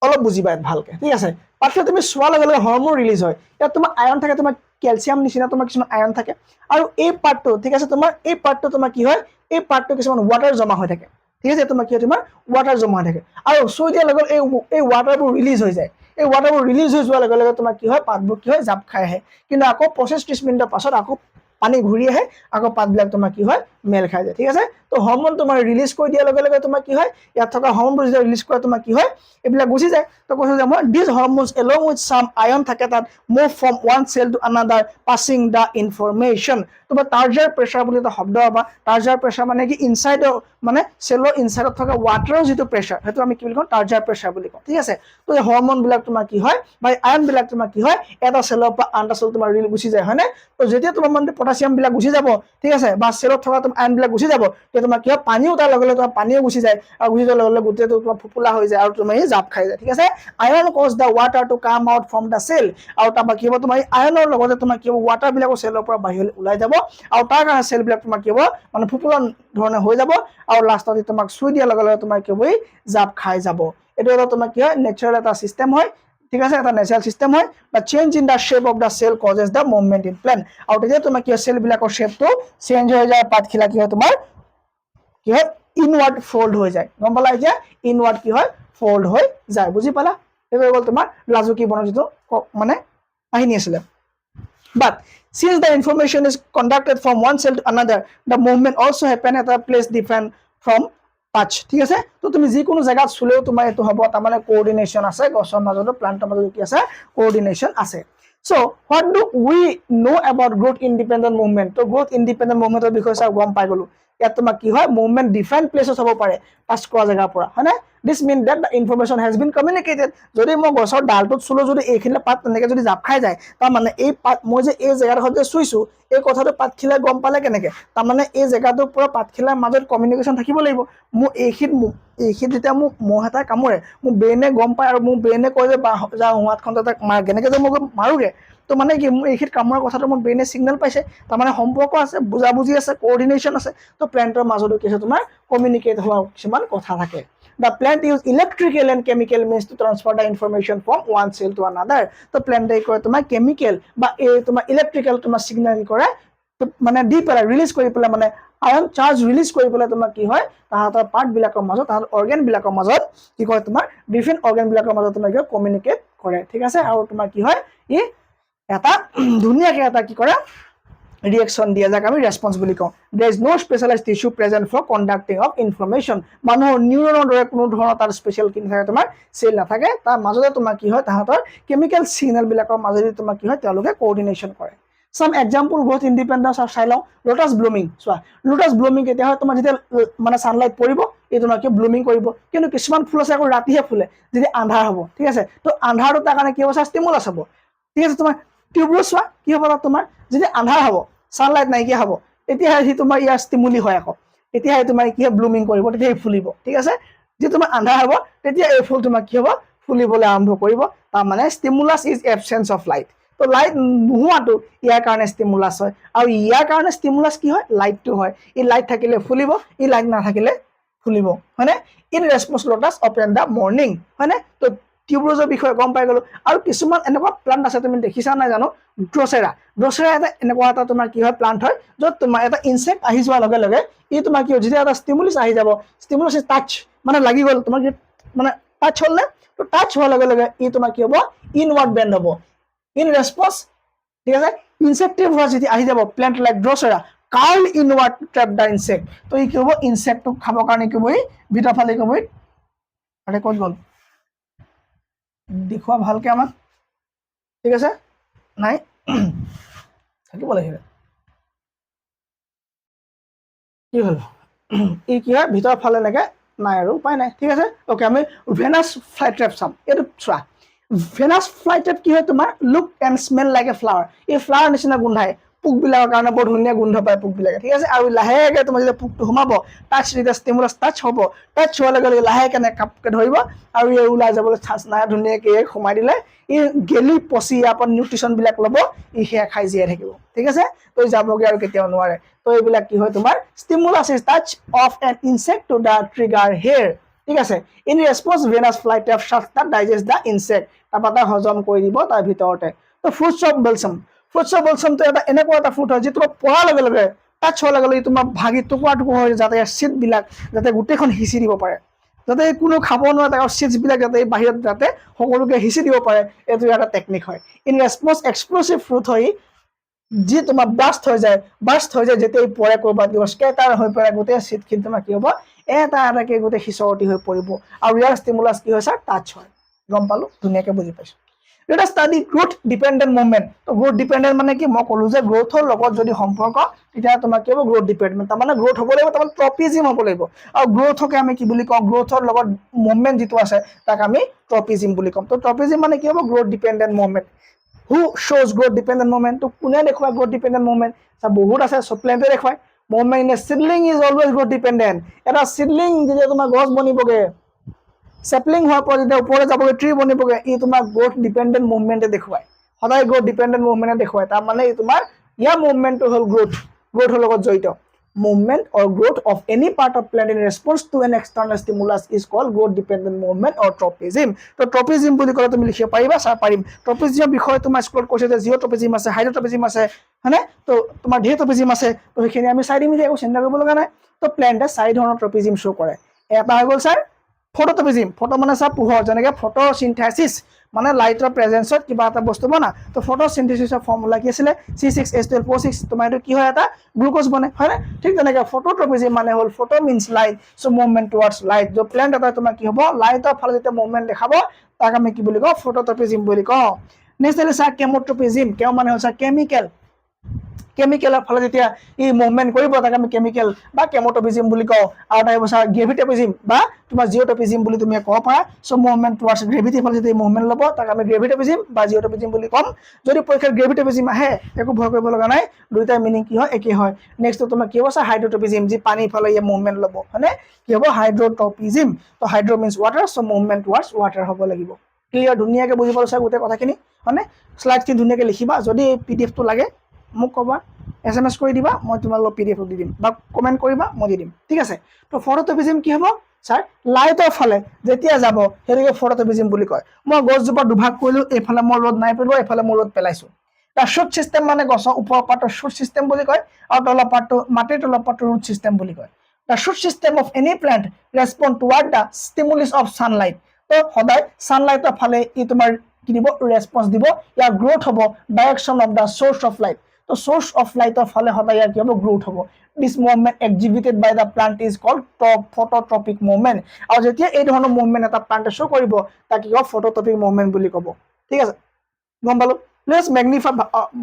অলপ বুজিবা ইয়াত ভালকৈ, ঠিক আছে? পাতখিলা তুমি চোৱাৰ লগে লগে হৰমন ৰিলিজ হয়। ইয়াত তোমাৰ আয়ৰন থাকে, তোমাৰ কেলছিয়াম নিচিনা তোমাৰ কিছুমান আয়ৰন থাকে। আৰু এই পাৰ্টটো, ঠিক আছে, তোমাৰ এই পাৰ্টটো তোমাৰ কি হয়? এই পাৰ্টটো কিছুমান ৱাটাৰ জমা হৈ থাকে, ঠিক আছে? তোমাৰ কি হয়? তোমাৰ ৱাটাৰ জমা হৈ থাকে, আৰু চুই দিয়াৰ লগে লগে এই ৱাটাৰবোৰ ৰিলিজ হৈ যায়। এই ৱাটাৰবোৰ ৰিলিজ হৈ যোৱাৰ লগে লগে তোমাৰ কি হয়? পাতবোৰ কি হয়? জাপ খাই আহে। কিন্তু আকৌ 25-30 মিনিটৰ পাছত আকৌ পানী ঘূৰি আহে, আকৌ পাতবিলাক তোমাৰ কি হয়? মেল খাই যায়, ঠিক আছে? তো হৰমন তোমাৰ ৰিলিজ কৰি দিয়াৰ লগে লগে তোমাৰ কি হয় ইয়াত থকা হৰমনবোৰ যেতিয়া ৰিলিজ কৰে তোমাৰ কি হয় এইবিলাক গুচি যায় তো কৈছো যে মই this hormones along with some ion থাকে তাত move from one cell to another passing the information তোমাৰ টাৰ্জাৰ প্ৰেছাৰ বুলি এটা শব্দ পাবা টাৰ্জাৰ প্ৰেছাৰ মানে কি ইনচাইডৰ মানে চেলৰ ইনচাইডত থকা ৱাটাৰৰ যিটো প্ৰেছাৰ সেইটো আমি কি বুলি কওঁ টাৰ্জাৰ প্ৰেছাৰ বুলি কওঁ ঠিক আছে তো এই হৰমনবিলাক তোমাৰ কি হয় বা আয়নবিলাক তোমাৰ কি হয় এটা চেলৰ পৰা আনটা চেল তোমাৰ ৰিল গুচি যায় হয়নে তো যেতিয়া তোমাৰ মানে পটাছিয়ামবিলাক গুচি যাব ঠিক আছে বা চেলত থকা তোমাৰ আয়নবিলাক গুচি যাব তেতিয়া তোমাৰ কি হয় পানীও তাৰ লগে লগে তোমাৰ পানীও গুচি যায় আৰু গুচি যোৱাৰ লগে লগে গোটেইটো তোমাৰ ফুপুলা হৈ যায় আৰু তুমি জাপ খাই যায় ঠিক আছে ion cause the water to come out from the cell আৰু তাৰপৰা কি হ'ব তোমাৰ আয়নৰ লগতে তোমাৰ কি হ'ব ৱাটাৰবিলাকো চেলৰ পৰা বাহিৰলৈ ওলাই যাব আৰু তাৰ কাৰণে চেলবিলাক তোমাৰ কি হ'ব মানে ফুপুলা ধৰণে হৈ যাব আৰু লাষ্টত তোমাক চুই দিয়াৰ লগে লগে তোমাৰ কি হ'ব জাপ খাই যাব এইটো এটা তোমাৰ কি হয় নেচাৰেল এটা চিষ্টেম হয় ঠিক আছে এটা নেচাৰেল চিষ্টেম হয় বা change in the shape of the cell causes the movement in plant আৰু তেতিয়া তোমাৰ কি হয় চেলবিলাকৰ শ্বেপটো চেঞ্জ হৈ যায় পাতখিলা কি হয় তোমাৰ কি হয় ইনৱাৰ্ড ফল্ড হৈ যায় গম পালা এতিয়া ইনৱাৰ্ড কি হয় ফল্ড হৈ যায় বুজি পালা এইটো হৈ গ'ল তোমাৰ লাজুকী বনৰ যিটো মানে কাহিনী আছিলে বাট since the information is conducted from one cell to another the movement also happen at a place different from touch ঠিক আছে তো তুমি যিকোনো জায়গাত চুলেও তোমাৰ এটো হ'ব তাৰ মানে কোঅৰ্ডিনেশন আছে গছৰ মাজত প্লান্টৰ মাজত কি আছে কোঅৰ্ডিনেশন আছে so what do we know about growth independent movement তো growth independent movement বিষয়ে সব গম পাই গলো ইয়াত তোমাৰ কি হয় মুভমেন্ট ডিফাৰেন্ট প্লেসেস হ'ব পাৰে টাচ কৰা জায়গা পৰা হয়নে this mean that the information has been communicated যদি মই গছৰ ডালটোত চুলো যদি এইখিলা পাত তেনেকে যদি জাপ খাই যায় তাৰ মানে এই পাত মই যে এই জায়গাৰ হতে চুইছো এই কথাটো পাতখিলা গম পালে কেনেকে তাৰ মানে এই জায়গাটোৰ পৰা পাতখিলাৰ মাজত কমিউনিকেশন থাকিব লাগিব মোৰ এইখিত যেতিয়া মোক মহ এটা কামুৰে মোৰ ব্ৰেইনে গম পায় আৰু মোৰ ব্ৰেইনে কয় যে যা হোৱাতখন তাক মাৰ কেনেকে যে মই মাৰোগে তো মানে কি মোৰ এইখিত কামুৰাৰ কথাটো মোৰ ব্ৰেইনে সিগনেল পাইছে তাৰ মানে সম্পৰ্ক আছে বুজাবুজি আছে কোঅৰ্ডিনেশন আছে তো প্লেন্টৰ মাজতো কি আছে তোমাৰ কমিউনিকেট হোৱা কিছুমান কথা থাকে The plant use electrical and chemical means to transfer the information from one cell to another. तो plant এই কৰে তোমাৰ chemical বা এই তোমাৰ electrical তোমাৰ signal কৰে মানে দি পেলাই ৰিলিজ কৰি পেলাই মানে আয়ন চাৰ্জ ৰিলিজ কৰি পেলাই তোমাৰ কি হয় তাহাঁতৰ পাৰ্ট বিলাকৰ মাজত তাহাঁতৰ অৰ্গান বিলাকৰ মাজত কি কয় তোমাৰ ডিফাৰেন্ট অৰ্গান বিলাকৰ মাজত তোমাৰ কি কমিউনিকেট কৰে ঠিক আছে আৰু তোমাৰ কি হয় ই এটা ধুনীয়াকৈ এটা কি কৰে reaction দিয়া যাক আমি ৰেসপন্স বুলি কওঁ there is no specialized tissue present for conducting of information মানুহৰ নিউৰনৰ দৰে কোনো ধৰণৰ তাৰ স্পেশাল কি থাকে তোমাৰ সেল নাথাকে তাৰ মাজতে তোমাৰ কি হয় তাহাঁতৰ কেমিক্যাল সিগন্যাল বিলাকৰ মাজেদি তোমাৰ কি হয় তেওঁলোকে কোঅৰ্ডিনেশন কৰে some example growth independence of চাই লওঁ lotus blooming চোৱা lotus blooming কেতিয়া হয় তোমাৰ যেতিয়া মানে সানলাইট পৰিব এই তোমাৰ কি ব্লুমিং কৰিব কিন্তু কিছুমান ফুল আছে আকৌ ৰাতিহে ফুলে যদি আন্ধাৰ হ'ব ঠিক আছে তো আন্ধাৰটো তাৰ কাৰণে কি হ'ব ষ্টিমুলাছ হ'ব ঠিক আছে তোমাৰ টিউবৰছ চোৱা কি হ'ব তোমাৰ যদি আন্ধাৰ হ'ব সানলাইট নাইকিয়া হ'ব তেতিয়াহে সি তোমাৰ ইয়াৰ ষ্টিমুলি হয় আকৌ তেতিয়াহে তোমাৰ কি ব্লুমিং কৰিব তেতিয়াহে ফুলিব ঠিক আছে যদি তোমাৰ আন্ধাৰ হ'ব তেতিয়া এই ফুল তোমাৰ কি হ'ব ফুলিবলৈ আৰম্ভ কৰিব তাৰ মানে ষ্টিমুলাছ ইজ এবসেন্স অফ লাইট তো লাইট নোহোৱাটো ইয়াৰ কাৰণে ষ্টিমুলাছ হয় আৰু ইয়াৰ কাৰণে ষ্টিমুলাছ কি হয় লাইটটো হয় ই লাইট থাকিলে ফুলিব ই লাইট নাথাকিলে ফুলিব হয়নে in response lotus open the morning হয়নে তো টিউবৰোজৰ বিষয়ে গম পাই গলো আৰু কিছুমান এনেকুৱা প্লান্ট আছে তুমি দেখিছা নাই জানো ড্ৰচেৰা এটা এনেকুৱা এটা তোমাৰ কি হয় প্লান্ট হয় য'ত তোমাৰ এটা ইনসেক্ট আহি যোৱাৰ লগে লগে ই তোমাৰ কি যেতিয়া এটা ষ্টিমুলাছ আহি যাব ষ্টিমুলাছ টাচ মানে লাগি গ'ল তোমাৰ মানে টাচ হ'ল নে তো টাচ হোৱাৰ লগে লগে ই তোমাৰ কি হ'ব ইনৱাৰ্ড বেণ্ড হ'ব ইন ৰেসপন্স ঠিক আছে ইনসেক্টিভ ভেলোচিটি আহি যাব plant like Drosera curl inward trap the insect তো ই কি হ'ব ইনসেক্টক খাবৰ কাৰণে কি হ'ব ভিতৰ ফালে কি হ'ব আৰে ক'ত গ'ল দেখুৱা ভালকে আমাক ঠিক আছে নাই থাকিব লাগিব কি হল ই কি হয় ভিতৰ ফালে লাগে নাই আৰু উপায় নাই ঠিক আছে ওকে আমি ভেনাছ ফ্লাই ট্ৰেপ চাম এইটো চোৱা ভেনাছ ফ্লাই ট্ৰেপ কি হয় তোমাৰ look and smell like a flower এই ফ্লাৱাৰ নিচিনা গোন্ধায় পোকবিলাকৰ কাৰণে বৰ ধুনীয়া গোন্ধ পায় পোকবিলাকে ঠিক আছে আৰু লাহেকৈ তোমাৰ যেতিয়া পোকটো সোমাব টাচ যেতিয়া ষ্টিমুলাছ টাচ হ'ব টাচ হোৱাৰ লগে লগে লাহেকৈ কাপকৈ ধৰিব আৰু এই ওলাই যাবলৈ চান্স নাই ধুনীয়াকৈ সোমাই দিলে ই গেলি পচি ইয়াৰ পৰা নিউট্ৰিশ্যনবিলাক ল'ব ই সেয়া খাই জীয়াই থাকিব ঠিক আছে তো যাবগৈ আৰু কেতিয়াও নোৱাৰে তো এইবিলাক কি হয় তোমাৰ stimulus is touch of an insect to the trigger hair ঠিক আছে in response Venus fly trap shuts the digest the insect তাৰপৰা হজম কৰি দিব তাৰ ভিতৰতে তো ফ্ৰুটছ অফ বেলচাম তো এটা এনেকুৱা এটা ফ্ৰুট হয় যিটো পঢ়াৰ লগে লগে টাচ হোৱাৰ লগে লগে তোমাৰ ভাগি টুকুৰা টুকুৰা হৈ যাতে চিটবিলাক যাতে গোটেইখন সিঁচি দিব পাৰে যাতে কোনো খাব নোৱাৰে তাৰ চিটছবিলাক যাতে বাহিৰত যাতে সকলোকে সিঁচি দিব পাৰে এইটো এটা টেকনিক হয় ইন ৰেসপন্স এক্সপ্লোচিভ ফ্ৰুট হয় যি তোমাৰ বাৰ্ষ্ট হৈ যায় যেতিয়া পৰে ক'ৰবাত দিব স্কেটাৰ হৈ পৰে গোটেই চিটখিনি তোমাৰ কি হ'ব এটা এটাকে গোটেই সিঁচৰতি হৈ পৰিব আৰু ইয়াৰ ষ্টিমুলাছ কি হয় ছাৰ টাচ হয় গম পালো ধুনীয়াকে বুজি পাইছো এটা ষ্টাডি গ্ৰোথ ডিপেণ্ডেণ্ট মুভমেণ্ট তো গ্ৰোথ ডিপেণ্ডেণ্ট মানে কি মই ক'লো যে গ্ৰোথৰ লগত যদি সম্পৰ্ক তেতিয়া তোমাৰ কি হ'ব গ্ৰোথ ডিপেণ্ডেণ্ট তাৰমানে গ্ৰোথ হ'ব লাগিব তাৰমানে ট্ৰপিজিম হ'ব লাগিব আৰু গ্ৰোথকে আমি কি বুলি কওঁ গ্ৰোথৰ লগত মুভমেণ্ট যিটো আছে তাক আমি ট্ৰপিজিম বুলি ক'ম তো ট্ৰপিজিম মানে কি হ'ব গ্ৰোথ ডিপেণ্ডেণ্ট মুভমেণ্ট হু shows growth dependent movement তো কোনে দেখুৱাই growth dependent movement বহুত আছে সপ্লেন্টে দেখুৱাই movement in a seedling is always growth dependent এটা seedling যেতিয়া তোমাৰ গছ বনিবগে sapling হোৱাৰ পৰা যেতিয়া ওপৰে যাবগে ট্ৰি বনিবগে ই তোমাৰ growth dependent movement দেখুৱাই সদায় growth dependent movement দেখুৱাই তাৰ মানে ই তোমাৰ ইয়াৰ movement হ'ল growth লগত জড়িত movement or growth of any part of plant in response to an external stimulus is called growth dependent movement or tropism তো tropism বুলি ক'লে তুমি লিখিব পাৰিবা ছাৰ পাৰিম tropism বিষয়ে তোমাৰ স্কুলত কৈছে যে জিঅ'ট্ৰপিজিম আছে হাইড্ৰট্ৰপিজিম আছে হয়নে তো তোমাৰ ডিঅ'ট্ৰপিজিম আছে তো সেইখিনি আমি চাই দিম যে একো চিন্তা কৰিব লগা নাই তো প্লেণ্টে চাৰি ধৰণৰ ট্ৰপিজিম শ্ব' কৰে এটা হৈ গ'ল ছাৰ ফটোট্ৰপিজিম ফটো মানে ছাৰ পোহৰ যেনেকৈ ফটোচিনথেচিছ মানে লাইটৰ প্ৰেজেন্সত কিবা এটা বস্তু বনা তো ফটোচিনথেচিছৰ ফৰ্মুলা কি আছিলে C6H12O6 তোমাৰ এইটো কি হয় এটা গ্লুকোজ বনে হয়নে ঠিক তেনেকৈ ফটোট্ৰপিজিম মানে হ'ল ফটো মিনছ লাইট চ' মুভমেণ্ট টুৱাৰ্ডছ লাইট য' প্লেণ্ট এটা তোমাৰ কি হ'ব লাইটৰ ফালে যেতিয়া মুভমেণ্ট দেখাব তাক আমি কি বুলি কওঁ ফটোট্ৰপিজিম বুলি কওঁ নেক্সট আহিলে ছাৰ কেমোট্ৰপিজিম কেও মানে হ'ল ছাৰ কেমিকেলৰ ফালে যেতিয়া ই মুভমেণ্ট কৰিব তাক আমি কেমিকেল বা কেমোট্ৰপিজিম বুলি কওঁ আৰু এটা আহিব ছাৰ গ্ৰেভিট্ৰপিজিম বা তোমাৰ জিঅ'ট্ৰপিজিম বুলি তুমি ক'ব পাৰা চ' মুভমেণ্ট টুৱাৰ্ডছ গ্ৰেভিটিৰ ফালে যেতিয়া মুভমেণ্ট ল'ব তাক আমি গ্ৰেভিট্ৰপিজিম বা জিঅ'ট্ৰপিজিম বুলি ক'ম যদি পৰীক্ষাত গ্ৰেভিট্ৰপিজিম আহে একো ভয় কৰিব লগা নাই দুইটাৰ মিনিং কি হয় একেই হয় নেক্সটটো তোমাৰ কি হ'ব ছাৰ হাইড্ৰট্ৰপিজিম যি পানীৰ ফালে ইয়ে মুভমেণ্ট ল'ব হয়নে কি হ'ব হাইড্ৰট্ৰপিজিম তো হাইড্ৰ মিনছ ৱাটাৰ চ' মুভমেণ্ট টুৱাৰ্ডছ ৱাটাৰ হ'ব লাগিব ক্লিয়াৰ ধুনীয়াকৈ বুজি পালোঁ ছাৰ গোটেই কথাখিনি হয়নে শ্লাইডখিনি ধুনীয়াকৈ লিখিবা যদি PDFটো লাগে মোক ক'বা SMS কৰি দিবা মই তোমালোকক PDF দি দিম বা কমেণ্ট কৰিবা মই দি দিম ঠিক আছে তো ফটোট্ৰপিজিম কি হ'ব ছাৰ লাইটৰ ফালে যেতিয়া যাব সেইটোকে ফটোট্ৰপিজিম বুলি কয় মই গছজোপা দুভাগ কৰিলোঁ এইফালে মই ৰ'দ নাই পৰিব এইফালে মই ৰ'দ পেলাইছোঁ তাৰ শ্বুট ছিষ্টেম মানে গছৰ ওপৰৰ পাৰ্টৰ শ্বুট ছিষ্টেম বুলি কয় আৰু তলৰ পাৰ্টটো মাটিৰ তলৰ পাৰ্টটো ৰুট ছিষ্টেম বুলি কয় the shoot system of any plant respond toward the stimulus of sunlight তো সদায় ছানলাইটৰ ফালে ই তোমাৰ কি দিব ৰেছপন্স দিব ইয়াৰ গ্ৰোথ হ'ব direction of the source of light তো চ'ৰ্চ অফ লাইটৰ ফালে সদায় ইয়াৰ কি হ'ব গ্ৰোথ হ'ব this movement exhibited by the plant is called phototropic movement আৰু যেতিয়া এই ধৰণৰ মুভমেণ্ট এটা প্লান্টে শ্ব' কৰিব তাক কি ক'ব ফটোট্ৰপিক মুভমেণ্ট বুলি ক'ব ঠিক আছে গম পালোঁ লেটছ মেগনিফাই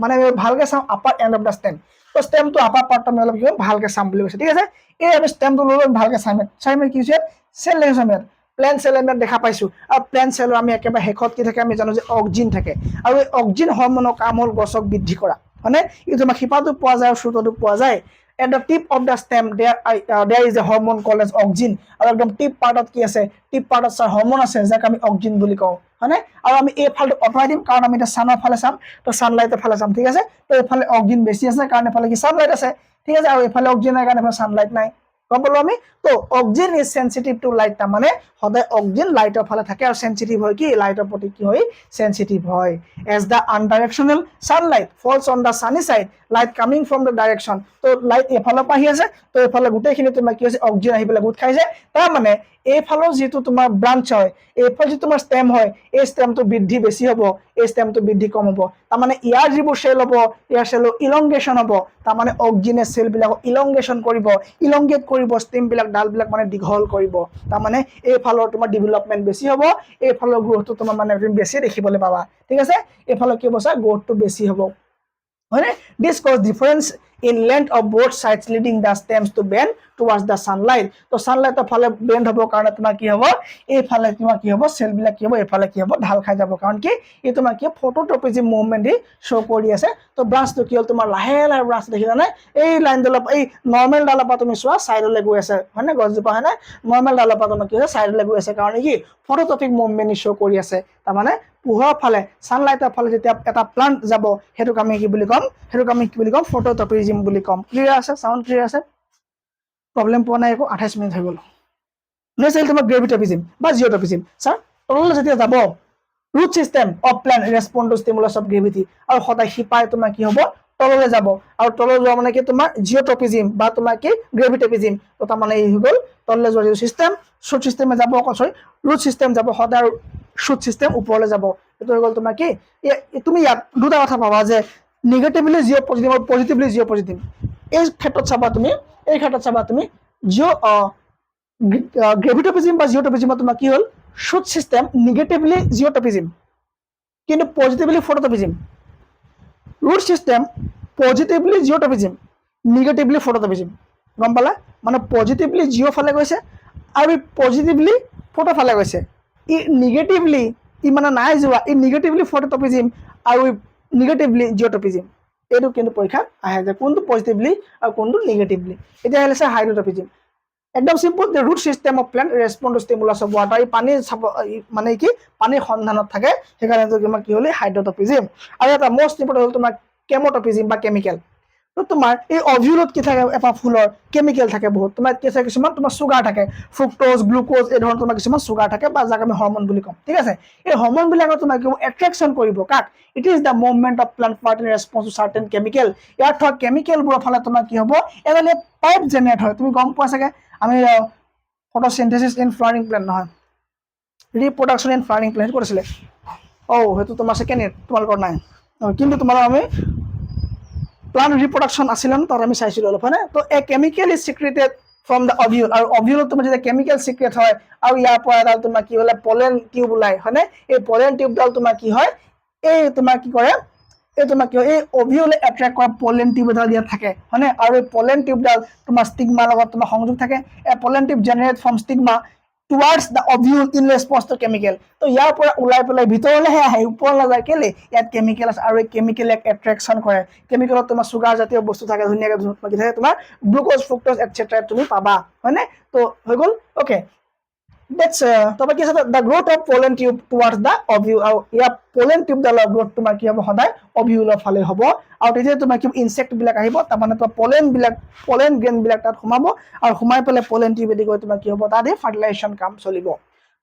মানে ভালকৈ চাওঁ upper and of the stem তো ষ্টেমটো আপাৰ পাৰ্টটো আমি অলপ কি ভালকৈ চাম বুলি কৈছে ঠিক আছে এই আমি ষ্টেমটো লৈ ভালকৈ চাইমেট কি হৈছে চেল লেংচমেট প্লেন চেল আমি দেখা পাইছোঁ আৰু প্লেন চেলৰ আমি একেবাৰে শেষত কি থাকে আমি জানো যে অক্সিন থাকে আৰু এই অক্সিন হৰমনৰ কাম হ'ল গছক বৃদ্ধি কৰা হয়নে ই তোমাৰ শিপাটো পোৱা যায় আৰু শ্বুটতো পোৱা যায় at the tip of the stem there is a hormone called as auxin আৰু একদম টিপ পাৰ্টত কি আছে টিপ পাৰ্টত ছাৰ হৰমন আছে যাক আমি অক্সিন বুলি কওঁ হয়নে আৰু আমি এই ফালটো অঁতৰাই দিম কাৰণ আমি এতিয়া ছানৰ ফালে চাম তো ছানলাইটৰ ফালে চাম ঠিক আছে তো এইফালে অক্সিন বেছি আছে কাৰণ এইফালে কি ছানলাইট আছে ঠিক আছে আৰু এইফালে অক্সিন নাই কাৰণ এইফালে ছানলাইট নাই গম পালোঁ আমি তো অক্সিন ইজ সেনচিটিভ টু লাইট তাৰমানে সদায় অক্সিন লাইটৰ ফালে থাকে আৰু সেনচিটিভ হয় কি লাইটৰ প্ৰতি কি হয় সেনচিটিভ হয় as the unidirectional sunlight falls on the sunny side light coming from the direction তো লাইট এইফালৰ পৰা আহি আছে তো এইফালে গোটেইখিনি তোমাৰ কি হৈছে অক্সিজেন আহি পেলাই গোট খাইছে তাৰমানে এইফালৰ যিটো তোমাৰ ব্ৰাঞ্চ হয় এইফালে যিটো তোমাৰ ষ্টেম হয় এই ষ্টেমটো বৃদ্ধি বেছি হ'ব এই ষ্টেমটো বৃদ্ধি কম হ'ব তাৰমানে ইয়াৰ যিবোৰ চেল হ'ব ইয়াৰ চেলৰ ইলংগেশ্যন হ'ব তাৰমানে অক্সিজেনে চেলবিলাকক ইলংগেশ্যন কৰিব ইলংগেট কৰিব ষ্টেমবিলাক ডালবিলাক মানে দীঘল কৰিব তাৰমানে এইফালৰ তোমাৰ ডেভেলপমেণ্ট বেছি হ'ব এইফালৰ গ্ৰোথটো তোমাৰ মানে বেছি দেখিবলৈ পাবা ঠিক আছে এইফালৰ কি হ'ব ছাৰ গ্ৰোথটো বেছি হ'ব হয়নে this cause difference in length of both sides leading the stems to bend towards the sunlight তো সানলাইটৰ ফালে বেন্ড হ'ব কাৰণে তোমাৰ কি হ'ব এইফালে তোমাৰ কি হ'ব চেলবিলাক কি হ'ব এইফালে কি হ'ব ঢাল খাই যাব কাৰণ কি এই তোমাৰ কি ফটোট্ৰপিজিম মুভমেণ্ট দি শ্ব' কৰি আছে তো ব্ৰাঞ্চটো কি হ'ল তোমাৰ লাহে লাহে ব্ৰাঞ্চ দেখিছানে এই লাইনডালৰ এই নৰ্মেল ডালৰ পৰা তুমি চোৱা ছাইডলৈ গৈ আছে হয়নে গছজোপা হয়নে নৰ্মেল ডালৰ পৰা তোমাৰ কি হৈছে ছাইডলৈ গৈ আছে কাৰণে কি ফটোট্ৰপিক মুভমেণ্ট শ্ব' কৰি আছে তাৰমানে পোহৰৰ ফালে ছানলাইটৰ ফালে যেতিয়া এটা প্লান্ট যাব সেইটোক আমি কি বুলি ক'ম ফটোট্ৰপিজিম বুলি ক'ম ক্লিয়াৰ আছে সাউন্ড ক্লিয়াৰ আছে প্ৰবলেম পোৱা নাই একো 28 মিনিট হৈ গ'ল নেক্সট আহিল তোমাৰ গ্ৰেভিট্ৰপিজিম বা জিঅ'ট্ৰপিজিম ছাৰ তললৈ যেতিয়া যাব root system of plant respond to stimulus of gravity আৰু সদায় শিপাই তোমাৰ কি হ'ব তললৈ যাব আৰু তললৈ যোৱা মানে কি তোমাৰ জিঅ'ট্ৰপিজিম বা তোমাৰ কি গ্ৰেভিট্ৰপিজিম তো তাৰমানে এই হৈ গ'ল তললৈ যোৱা যিটো ছিষ্টেম শ্বুট ছিষ্টেমে যাব অকল চৰি ৰুট ছিষ্টেম যাব সদায় আৰু শ্বুট ছিষ্টেম ওপৰলৈ যাব এইটো হৈ গ'ল তোমাৰ কি তুমি ইয়াত দুটা কথা পাবা যে নিগেটিভলি জিঅ' পজিটিভ আৰু পজিটিভলি জিঅ' পজিটিভ। এই ক্ষেত্ৰত চাবা তুমি জিঅ' গ্ৰেভিটপিজিম বা জিঅ'টপিজিমত তোমাৰ কি হ'ল, শ্বুট ছিষ্টেম নিগেটিভলি জিঅ'টপিজিম কিন্তু positively phototropism. Root system positively geotropism negatively phototropism. গম পালা? মানে পজিটিভলি জিঅ' ফালে গৈছে আৰু পজিটিভলি ফটো ফালে গৈছে। ই নিগেটিভলি মানে নাই যোৱা, ই নিগেটিভলি ফটোটপিজিম আৰু নিগেটিভলি জিঅ'টপিজিম। এইটো কিন্তু পৰীক্ষাত আহে যে কোনটো পজিটিভলি আৰু কোনটো নিগেটিভলি। এতিয়া আহিছে হাইড্ৰটপিজিম। একদম simple, the root system of plant respond to stimulus of water. এই পানী মানে কি পানীৰ সন্ধানত থাকে, সেইকাৰণে তোমাৰ কি হ'ল হাইড্ৰটপিজিম। আৰু এটা মষ্ট ইম্পৰ্টেণ্ট হ'ল তোমাৰ কেমটপিজিম বা কেমিকেল। তো তোমাৰ এই অভিউলত কি থাকে, এটা ফুলৰ কেমিকেল থাকে বহুত। তোমাৰ কি থাকে, কিছুমান তোমাৰ চুগাৰ থাকে, ফ্ৰুক্টোজ গ্লুকোজ এই ধৰণৰ তোমাৰ কিছুমান চুগাৰ থাকে বা যাক আমি হৰমন বুলি কওঁ। ঠিক আছে, এই হৰমনবিলাকৰ তোমাৰ কি এট্ৰেকশ্যন কৰিব কাক, it is the movement of plant part in response to certain chemical. ইয়াৰ থকা কেমিকেলবোৰৰ ফালে তোমাৰ কি হ'ব, এডালে পাইপ জেনেৰেট হয়। তুমি গম পোৱা চাগে, আমি ফটোচিনথেচিছ ইন ফ্লাৱাৰিং প্লেণ্ট নহয়, ৰিপ্ৰডাকশ্যন ইন ফ্লাৱাৰিং প্লেণ্ট ক'ত আছিলে? সেইটো তোমাৰ ছেকেণ্ড ইয়েৰ, তোমালোকৰ নাই। কিন্তু তোমালোকৰ আমি প্লান্ট ৰিপ্ৰডাকশ্যন আছিলে ন, তাত আমি চাইছিলোঁ অলপ, হয়নে? তো এ chemical is চিক্ৰেটেড from the ovule. আৰু অভিউলত তোমাৰ যেতিয়া কেমিকেল চিক্ৰেট হয় আৰু ইয়াৰ পৰা এডাল তোমাৰ কি হ'লে পলেন টিউব ওলাই, হয়নে? এই পলেন টিউবডাল তোমাৰ কি হয়, এই তোমাৰ কি কৰে, এই তোমাৰ কি হয়, এই অভিউলে এট্ৰেক্ট কৰা পলেন টিউব এডাল ইয়াত থাকে, হয়নে? আৰু এই পলেন টিউবডাল তোমাৰ ষ্টিগমাৰ লগত তোমাৰ সংযোগ থাকে। A pollen tube generate from stigma towards the ovule in response to chemical. তো ইয়াৰ পৰা ওলাই পেলাই ভিতৰলৈহে আহে, ওপৰলৈ নাযায়। কেলে? ইয়াত কেমিকেল আছে আৰু এই কেমিকেলে এট্ৰেকশ্যন কৰে। কেমিকেলত তোমাৰ চুগাৰ জাতীয় বস্তু থাকে, ধুনীয়াকৈ থাকে তোমাৰ গ্লুকোজ ফ্ৰুক্টোজ এটচেট্ৰা তুমি পাবা, হয়নে? তো হৈ গ'ল। অ'কে, That's তাৰপৰা কি আছে, the growth of pollen tube towards the ovule. আৰু ইয়াৰ পলেন টিউবডালৰ গ্ৰোথ তোমাৰ কি হ'ব, সদায় অভিউলৰ ফালে হ'ব। আৰু তেতিয়া তোমাৰ কি ইনচেক্টবিলাক আহিব, তাৰমানে তোমাৰ পলেন গ্ৰেইনবিলাক তাত সোমাব আৰু সোমাই পেলাই পলেন টিউবেদি গৈ তোমাৰ কি হ'ব, তাত এই ফাৰ্টিলাইজেশ্যন কাম চলিব।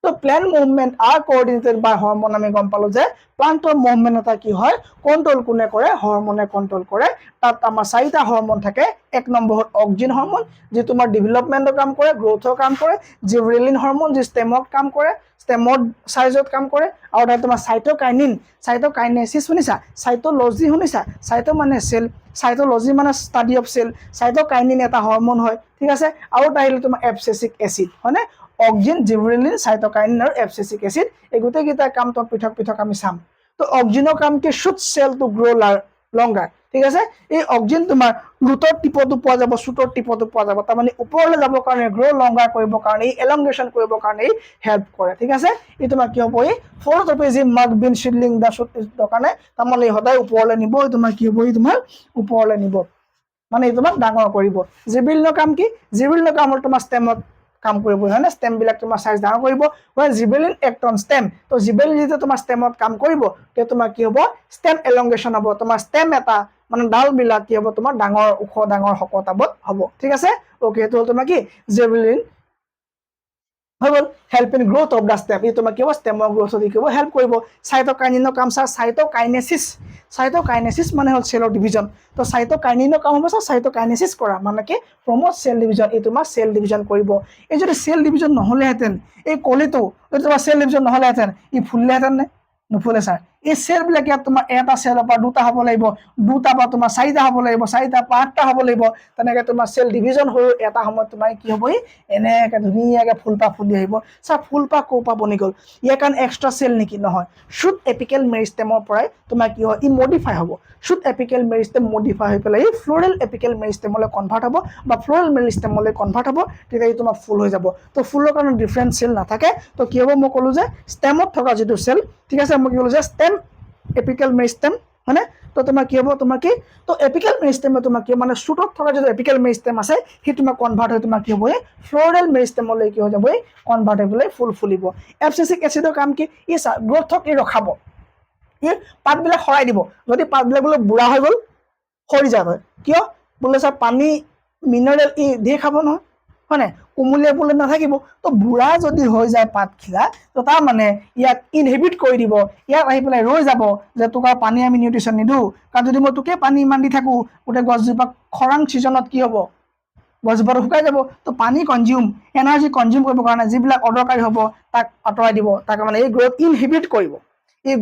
তো প্লেণ্ট মুভমেণ্ট আৰ কোঅৰ্ডিনেটেড বাই হৰমন। আমি গম পালোঁ যে প্লান্টৰ মুভমেণ্ট এটা কি হয়, কণ্ট্ৰল কোনে কৰে, হৰমনে কণ্ট্ৰল কৰে। তাত আমাৰ 4টা হৰমন থাকে। 1 নম্বৰ হ'ল অক্সিন হৰমন, যি তোমাৰ ডেভেলপমেণ্টৰ কাম কৰে, গ্ৰোথৰ কাম কৰে। জিব্ৰেলিন হৰমন, যি ষ্টেমত কাম কৰে, ষ্টেমত চাইজত কাম কৰে। আৰু তাত তোমাৰ চাইটোকাইনিন, চাইটোকাইনেচিছ শুনিছা, চাইটোলজি শুনিছা, চাইটো মানে চেল, চাইটোলজি মানে ষ্টাডি অফ চেল, চাইটোকাইনিন এটা হৰমন হয়। ঠিক আছে, আৰু এটা আহিলে তোমাৰ এবচেচিক এচিড, হয়নে? অক্সিন, জিব্ৰেলিন, চাইটোকাইনিন আৰু এবচেচিক এচিড, এই গোটেইকেইটা কাম তো পৃথক পৃথক আমি চাম। তো অক্সিনৰ কাম কি, শ্বুট চেল টু গ্ৰ' লংগাৰ। ঠিক আছে, এই অক্সিন তোমাৰ ৰুটৰ টিপতো পোৱা যাব, শ্বুটৰ টিপতো পোৱা যাব। তাৰমানে ওপৰলৈ যাবৰ কাৰণে, গ্ৰ' লংগাৰ কৰিবৰ কাৰণে, এলংগেশ্যন কৰিবৰ কাৰণে হেল্প কৰে। ঠিক আছে, এই তোমাৰ কি হ'ব, এই ফটোটপিজিম মাক বিন চিডলিং দা শ্বুট কাৰণে তাৰমানে সদায় ওপৰলৈ নিব। এই তোমাৰ কি হ'ব, এই তোমাৰ ওপৰলৈ নিব, মানে এই তোমাক ডাঙৰ কৰিব। জিব্ৰেলিনৰ কাম কি, জিব্ৰেলিনৰ কাম হ'ল তোমাৰ ষ্টেমত কাম কৰিব, হয় না? ষ্টেমবিলাক তোমাৰ চাইজ ডাঙৰ কৰিব। Gibberellin act on stem. তো জিব্ৰেলিন যেতিয়া তোমাৰ ষ্টেমত কাম কৰিব, তেতিয়া তোমাৰ কি হ'ব, ষ্টেম এলংগেশ্যন হ'ব। তোমাৰ ষ্টেম এটা মানে ডালবিলাক কি হ'ব, তোমাৰ ডাঙৰ ওখ ডাঙৰ শকতাবত হ'ব। ঠিক আছে, অ'কে, সেইটো হ'ল তোমাৰ কি জিব্ৰেলিন হৈ গ'ল। Help in growth of the stem, ই তোমাক কি হ'ব, ষ্টেমৰ গ্ৰোথত কি হ'ব, হেল্প কৰিব। চাইটোকাইনিনৰ কাম চা, চাইটোকাইনেচিছ, চাইটোকাইনেচিছ মানে হ'ল চেলৰ ডিভিজন। তো চাইটোকাইনিনৰ কাম হ'ব চাইটোকাইনেচিছ কৰা, মানে কি প্ৰমোট চেল ডিভিজন। এই তোমাৰ চেল ডিভিজন কৰিব। এই যদি চেল ডিভিজন নহ'লেহেঁতেন, এই কলিটো যদি তোমাৰ চেল ডিভিজন নহ'লেহেঁতেন, ই ফুলিলেহেঁতেন নে? নুফুলে ছাৰ। এই চেলবিলাক ইয়াত তোমাৰ এটা চেলৰ পৰা 2টা হ'ব লাগিব, 2টাৰ পৰা তোমাৰ 4টা হ'ব লাগিব, 4টাৰ পৰা 8টা হ'ব লাগিব। তেনেকৈ তোমাৰ চেল ডিভিজন হৈ এটা সময়ত তোমাৰ কি হ'ব, এনেকৈ ধুনীয়াকৈ ফুলপাহ ফুলি আহিব। ছাৰ ফুলপাহ ক'ৰ পৰা বনি গ'ল, ইয়াৰ কাৰণে এক্সট্ৰা চেল নেকি? নহয়, শ্বুট এপিকেল মেৰিষ্টেমৰ পৰাই তোমাৰ কি হয়, ই মডিফাই হ'ব। শ্বুট এপিকেল মেৰিষ্টেম মডিফাই হৈ পেলাই ই ফ্ল'ৰেল এপিকেল মেৰিষ্টেমলৈ কনভাৰ্ট হ'ব বা ফ্ল'ৰেল মেৰিষ্টেমলৈ কনভাৰ্ট হ'ব। তেতিয়া ই তোমাৰ ফুল হৈ যাব। তো ফুলৰ কাৰণে ডিফাৰেণ্ট চেল নাথাকে। তো কি হ'ব, মই ক'লোঁ যে ষ্টেমত থকা যিটো চেল, ঠিক আছে, মই কি ক'লোঁ যে ষ্টেম এপিকেল মেৰিষ্টেম, হয়নে? তো তোমাৰ কি হ'ব, তোমাৰ কি, তো এপিকেল মেৰিষ্টেমে তোমাৰ কি মানে শ্বুটত থকা যিটো এপিকেল মেৰিষ্টেম আছে, সি তোমাৰ কনভাৰ্ট হৈ তোমাৰ কি হ'ব, ফ্ল'ৰেল মেৰিষ্টেমলৈ কি হৈ যাব, কনভাৰ্ট হৈ পেলাই ফুল ফুলিব। এবচেচিক এচিডৰ কাম কি, ই গ্ৰোথক ই ৰখাব, ই পাতবিলাক সৰাই দিব। যদি পাতবিলাক বোলে বুঢ়া হৈ গ'ল, সৰি যাব। কিয় বোলে ছাৰ, পানী মিনাৰেল ই ধেৰ খাব নহয়, হয় নাই? কুমলীয়া বোলে নাথাকিব। তো বুঢ়া যদি হৈ যায় পাতখিলা, তো তাৰ মানে ইয়াক ইনহিবিট কৰি দিব, ইয়াত আহি পেলাই ৰৈ যাব যে তোক আৰু পানী আমি নিউট্ৰিশ্যন নিদিওঁ। কাৰণ যদি মই তোকে পানী ইমান দি থাকোঁ, গোটেই গছজোপা খৰাং ছিজনত কি হ'ব, গছজোপাটো শুকাই যাব। তো পানী কনজিউম, এনাৰ্জি কনজিউম কৰিবৰ কাৰণে যিবিলাক অদৰকাৰী হ'ব তাক আঁতৰাই দিব। তাক মানে এই গ্ৰোথ ইনহিবিট কৰিব, এই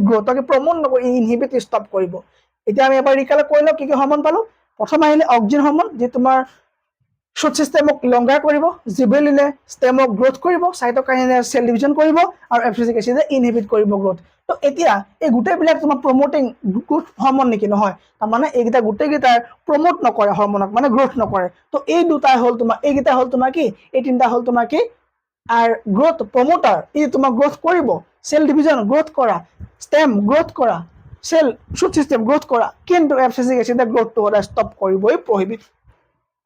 গ্ৰোথকে প্ৰমোট নকৰি ইনহিবিট ষ্টপ কৰিব। এতিয়া আমি এবাৰ ৰিকালেক্ট কৰি লওঁ কি হৰমন পালো প্ৰথম আহিলে অক্সিন হৰমন যি তোমাৰ শুট সিস্টেমক লংগাৰ কৰিব জিবেলিনে ষ্টেমক গ্ৰোথ কৰিব সাইটোকাইনে সেল ডিভিজন কৰিব আৰু এফ্ৰিক এচিডে ইনহিবিট কৰিব গ্ৰোথ তো এতিয়া এই গোটেইবিলাক তোমাৰ প্ৰমোটিং গ্ৰোথ হৰমন নেকি নহয় তাৰমানে এইকেইটা গোটেইকেইটাৰ প্ৰমোট নকৰে হৰমনক মানে গ্ৰোথ নকৰে তো এই দুটাই হ'ল তোমাৰ এইকেইটা হ'ল তোমাৰ কি এই তিনিটা হ'ল তোমাৰ কি আর গ্রোথ প্রমোটার ই তোমার গ্রোথ করব সেল ডিভিজন গ্রোথ করা স্টেম গ্রোথ করা সেল শুট সিস্টেম গ্রোথ করা কিন্তু এফএসিক এসিডে গ্রোথটো ওরা স্টপ করবই প্রহিবিট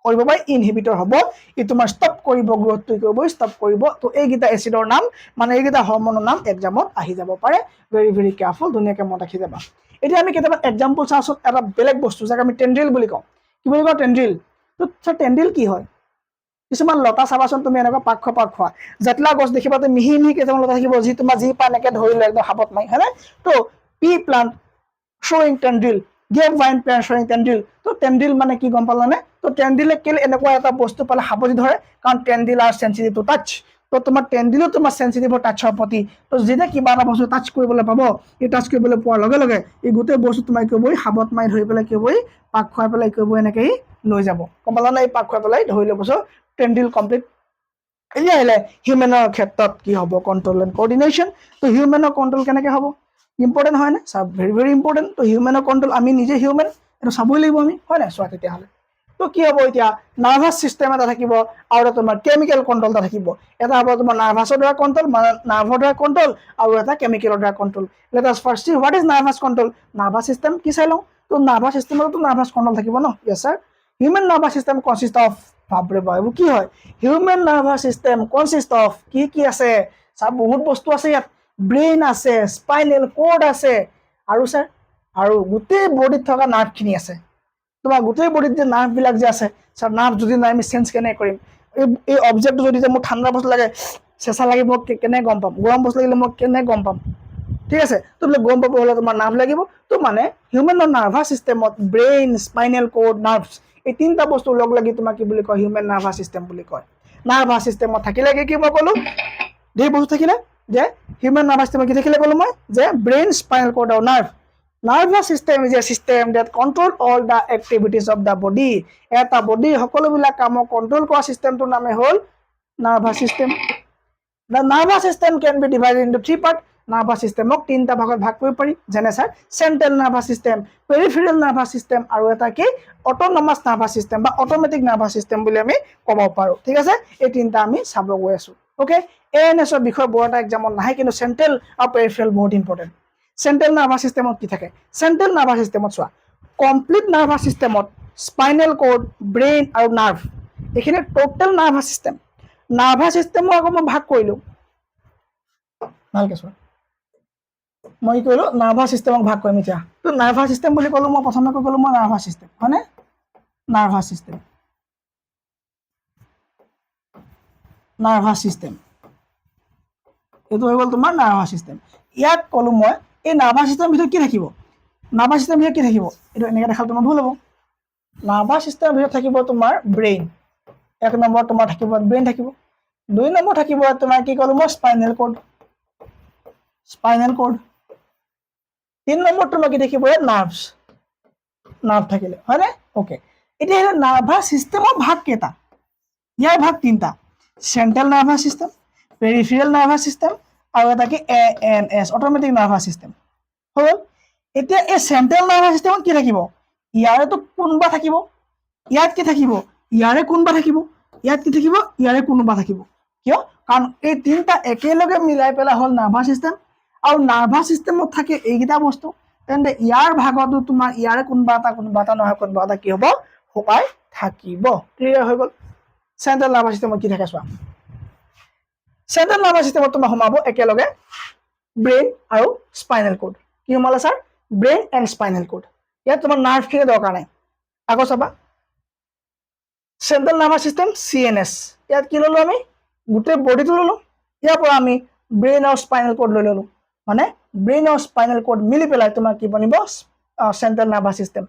কৰিব বা ইনহিবিটৰ হ'ব ই তোমাৰ ষ্টপ কৰিব গ্ৰোথটো কৰিব ষ্টপ কৰিব তো এইকেইটা এচিডৰ নাম মানে এইকেইটা হৰমনৰ নাম এক্সামত আহি যাব পাৰে ভেৰি ভেৰি কেয়াৰফুল ধুনীয়াকৈ মনত ৰাখি যাবা এতিয়া আমি কেতিয়াবা এক্সাম্পল চাওঁচোন এটা বেলেগ বস্তু যাক আমি টেন্ড্ৰিল বুলি কওঁ কি বুলি কওঁ টেন্ড্ৰিল তো টেন্ড্ৰিল কি হয় কিছুমান লতা চাবাচোন তুমি এনেকুৱা পাক খোৱা জেতলা গছ দেখিবা তুমি মিহি মিহি কেইটামান লতা থাকিব যি তোমাৰ যি পা এনেকৈ ধৰি লৈ একদম হাবত মাৰি হয়নে তো P plant showing tendril gave vine plant showing tendril তো tendril মানে কি গম পালানে তো tendrile কেলে এনেকুৱা এটা বস্তু পালে হাবজি ধৰে কাৰণ tendril are sensitive to touch তো তোমাৰ tendrilo তোমাৰ sensitive টাচৰ প্ৰতি তো যেতিয়া কিবা এটা বস্তু টাচ কৰিবলৈ পাব এই টাচ কৰিবলৈ পোৱাৰ লগে লগে এই গোটেই বস্তু তোমাৰ কি হ'বই হাবত মাৰি ধৰি পেলাই কি হ'বই পাক খুৱাই পেলাই কি হ'বই এনেকৈ লৈ যাব গম পালানে এই পাক খুৱাই পেলাই ধৰি ল'ব চ tendril কমপ্লিট এতিয়া আহিলে হিউমেনৰ ক্ষেত্ৰত কি হ'ব কন্ট্ৰোল এণ্ড কোঅৰ্ডিনেশ্যন তো হিউমেনৰ কন্ট্ৰোল কেনেকৈ হ'ব ইম্পৰ্টেণ্ট হয় না সব ভেৰি ভেৰি ইম্পৰ্টেণ্ট তো হিউমেনৰ কন্ট্ৰোল আমি নিজে হিউমেন এটা চাবই লাগিব আমি হয় না চোৱা তেতিয়াহ'লে তো কি হ'ব এতিয়া নাৰ্ভাছ চিষ্টেম এটা থাকিব আৰু তোমাৰ কেমিকেল কন্ট্ৰোল এটা থাকিব এটা হ'ব তোমাৰ নাৰ্ভাছৰ দ্বাৰা কন্ট্ৰোল মানে নাৰ্ভৰ দ্বাৰা কন্ট্ৰোল আৰু এটা কেমিকেলৰ দ্বাৰা control let us first see what is nervous control nervous system কি চাই লওঁ তো নাৰ্ভাছ চিষ্টেমতো নাৰ্ভাছ কন্ট্ৰোল থাকিব ন yes sir human nervous system consist of ভাবৰে বা এইবোৰ কি হয় human nervous system consist of কি আছে চাৰ বহুত বস্তু আছে ইয়াত ব্ৰেইন আছে স্পাইনেল কৰ্ড আছে আৰু স্যাৰ আৰু গোটেই বডিত থকা নাৰ্ভখিনি আছে তোমাৰ গোটেই বডিত যে নাৰ্ভবিলাক যে আছে স্যাৰ নাৰ্ভ যদি নাই আমি চেঞ্জ কেনে কৰিম এই অবজেক্টটো যদি যে মোৰ ঠাণ্ডা বস্তু লাগে চেঁচা লাগিব মই কেনে গম পাম গৰম বস্তু লাগিলে মই কেনে গম পাম ঠিক আছে তো বোলে গম পাব হ'লে তোমাৰ নাৰ্ভ লাগিব তো মানে হিউমেনৰ নাৰ্ভাছ চিষ্টেমত ব্ৰেইন স্পাইনেল কৰ্ড নাৰ্ভছ এই তিনিটা বস্তু লগ লাগি তোমাক কি বুলি কয় হিউমেন নাৰ্ভাছ চিষ্টেম বুলি কয় নাৰ্ভাছ চিষ্টেমত থাকিলে কি মই ক'লো ধেৰ বস্তু থাকিলে যে হিউমেন নাৰ্ভাছ চিষ্টেমত কি থাকিলে ক'লো মই যে ব্ৰেইন স্পাইনেল কৰ্ড আৰু nerve nervous system is a system that control all the activities of the body এটা বডিৰ সকলোবিলাক কামক কণ্ট্ৰোল কৰা চিষ্টেমটোৰ নামে হ'ল nervous system the nervous system can be divided into three part nervous চিষ্টেমক তিনিটা ভাগত ভাগ কৰিব পাৰি যেনে sir central nervous system peripheral nervous system আৰু এটা কি অট'নমাছ নাৰ্ভাছ চিষ্টেম বা অট'মেটিক নাৰ্ভাছ চিষ্টেম বুলি আমি ক'ব পাৰোঁ ঠিক আছে এই তিনিটা আমি চাব গৈ আছোঁ ওকে এএনএছৰ বিষয়ে বৰ এটা এক্সামত নাহে কিন্তু চেণ্ট্ৰেল আৰু পেৰিফেৰেল বহুত ইম্পৰ্টেণ্ট চেণ্ট্ৰেল নাৰ্ভাছ চিষ্টেমত কি থাকে চেণ্ট্ৰেল নাৰ্ভাছ চিষ্টেমত চোৱা কমপ্লিট নাৰ্ভাছ চিষ্টেমত স্পাইনেল কৰ্ড ব্ৰেইন আৰু নাৰ্ভ এইখিনি টোটেল নাৰ্ভাছ চিষ্টেম নাৰ্ভাছ চিষ্টেমক আকৌ মই ভাগ কৰিলোঁ ভালকৈ চোৱা মই কি কৰিলোঁ নাৰ্ভাছ চিষ্টেমক ভাগ কৰিম এতিয়া তো নাৰ্ভাছ চিষ্টেম বুলি ক'লোঁ মই প্ৰথমে কৈ গ'লোঁ মই নাৰ্ভাছ চিষ্টেম হয়নে নাৰ্ভাছ চিষ্টেম নাৰ্ভাছ চিষ্টেম এইটো হৈ গ'ল তোমাৰ নাৰ্ভাছ চিষ্টেম ইয়াত ক'লোঁ মই এই নাৰ্ভাছ চিষ্টেমৰ ভিতৰত কি থাকিব নাৰ্ভাছ চিষ্টেমৰ ভিতৰত কি থাকিব এইটো এনেকৈ দেখালে তোমাৰ ভুল হ'ব নাৰ্ভাছ চিষ্টেমৰ ভিতৰত থাকিব তোমাৰ ব্ৰেইন এক নম্বৰ তোমাৰ থাকিব ব্ৰেইন থাকিব দুই নম্বৰ থাকিব তোমাৰ কি ক'লোঁ মই স্পাইনেল কৰ্ড তিন নম্বৰ তোমাৰ কি থাকিব নাৰ্ভছ নাৰ্ভ থাকিলে হয়নে ওকে এতিয়া নাৰ্ভাছ চিষ্টেমৰ ভাগ কেইটা ইয়াৰ ভাগ তিনিটা central nervous system peripheral nervous system আৰু এটা কি এএনএছ অট'মেটিক নাৰ্ভাছ চিষ্টেম হ'ল এতিয়া এই চেণ্ট্ৰেল নাৰ্ভাছ চিষ্টেমত কি থাকিব ইয়াৰেতো কোনোবা থাকিব ইয়াত কি থাকিব ইয়াৰে কোনোবা থাকিব ইয়াত কি থাকিব ইয়াৰে কোনোবা থাকিব কিয় কাৰণ এই তিনিটা একেলগে মিলাই পেলাই হ'ল নাৰ্ভাছ চিষ্টেম আৰু নাৰ্ভাছ চিষ্টেমত থাকে এইকেইটা বস্তু তেন্তে ইয়াৰ ভাগতো তোমাৰ ইয়াৰে কোনোবা এটা নহয় কোনোবা এটা কি হ'ব সোমাই থাকিব ক্লিয়াৰ হৈ গ'ল চেণ্ট্ৰেল নাৰ্ভাছ চিষ্টেমত কি থাকে চোৱা চেণ্ট্ৰেল নাৰ্ভাছ চিষ্টেমত তোমাৰ সোমাব একেলগে ব্ৰেইন আৰু স্পাইনেল কৰ্ড কি সোমালে sir brain and spinal cord ইয়াত তোমাৰ নাৰ্ভখিনি দৰকাৰ নাই আকৌ চাবা চেণ্ট্ৰেল নাৰ্ভাছ চিষ্টেম CNS ইয়াত কি ল'লোঁ আমি গোটেই বডিটো ল'লোঁ ইয়াৰ পৰা আমি ব্ৰেইন আৰু স্পাইনেল কৰ্ড লৈ ল'লোঁ মানে ব্ৰেইন আৰু স্পাইনেল কৰ্ড মিলি পেলাই তোমাৰ কি বনিব চেণ্ট্ৰেল নাৰ্ভাছ চিষ্টেম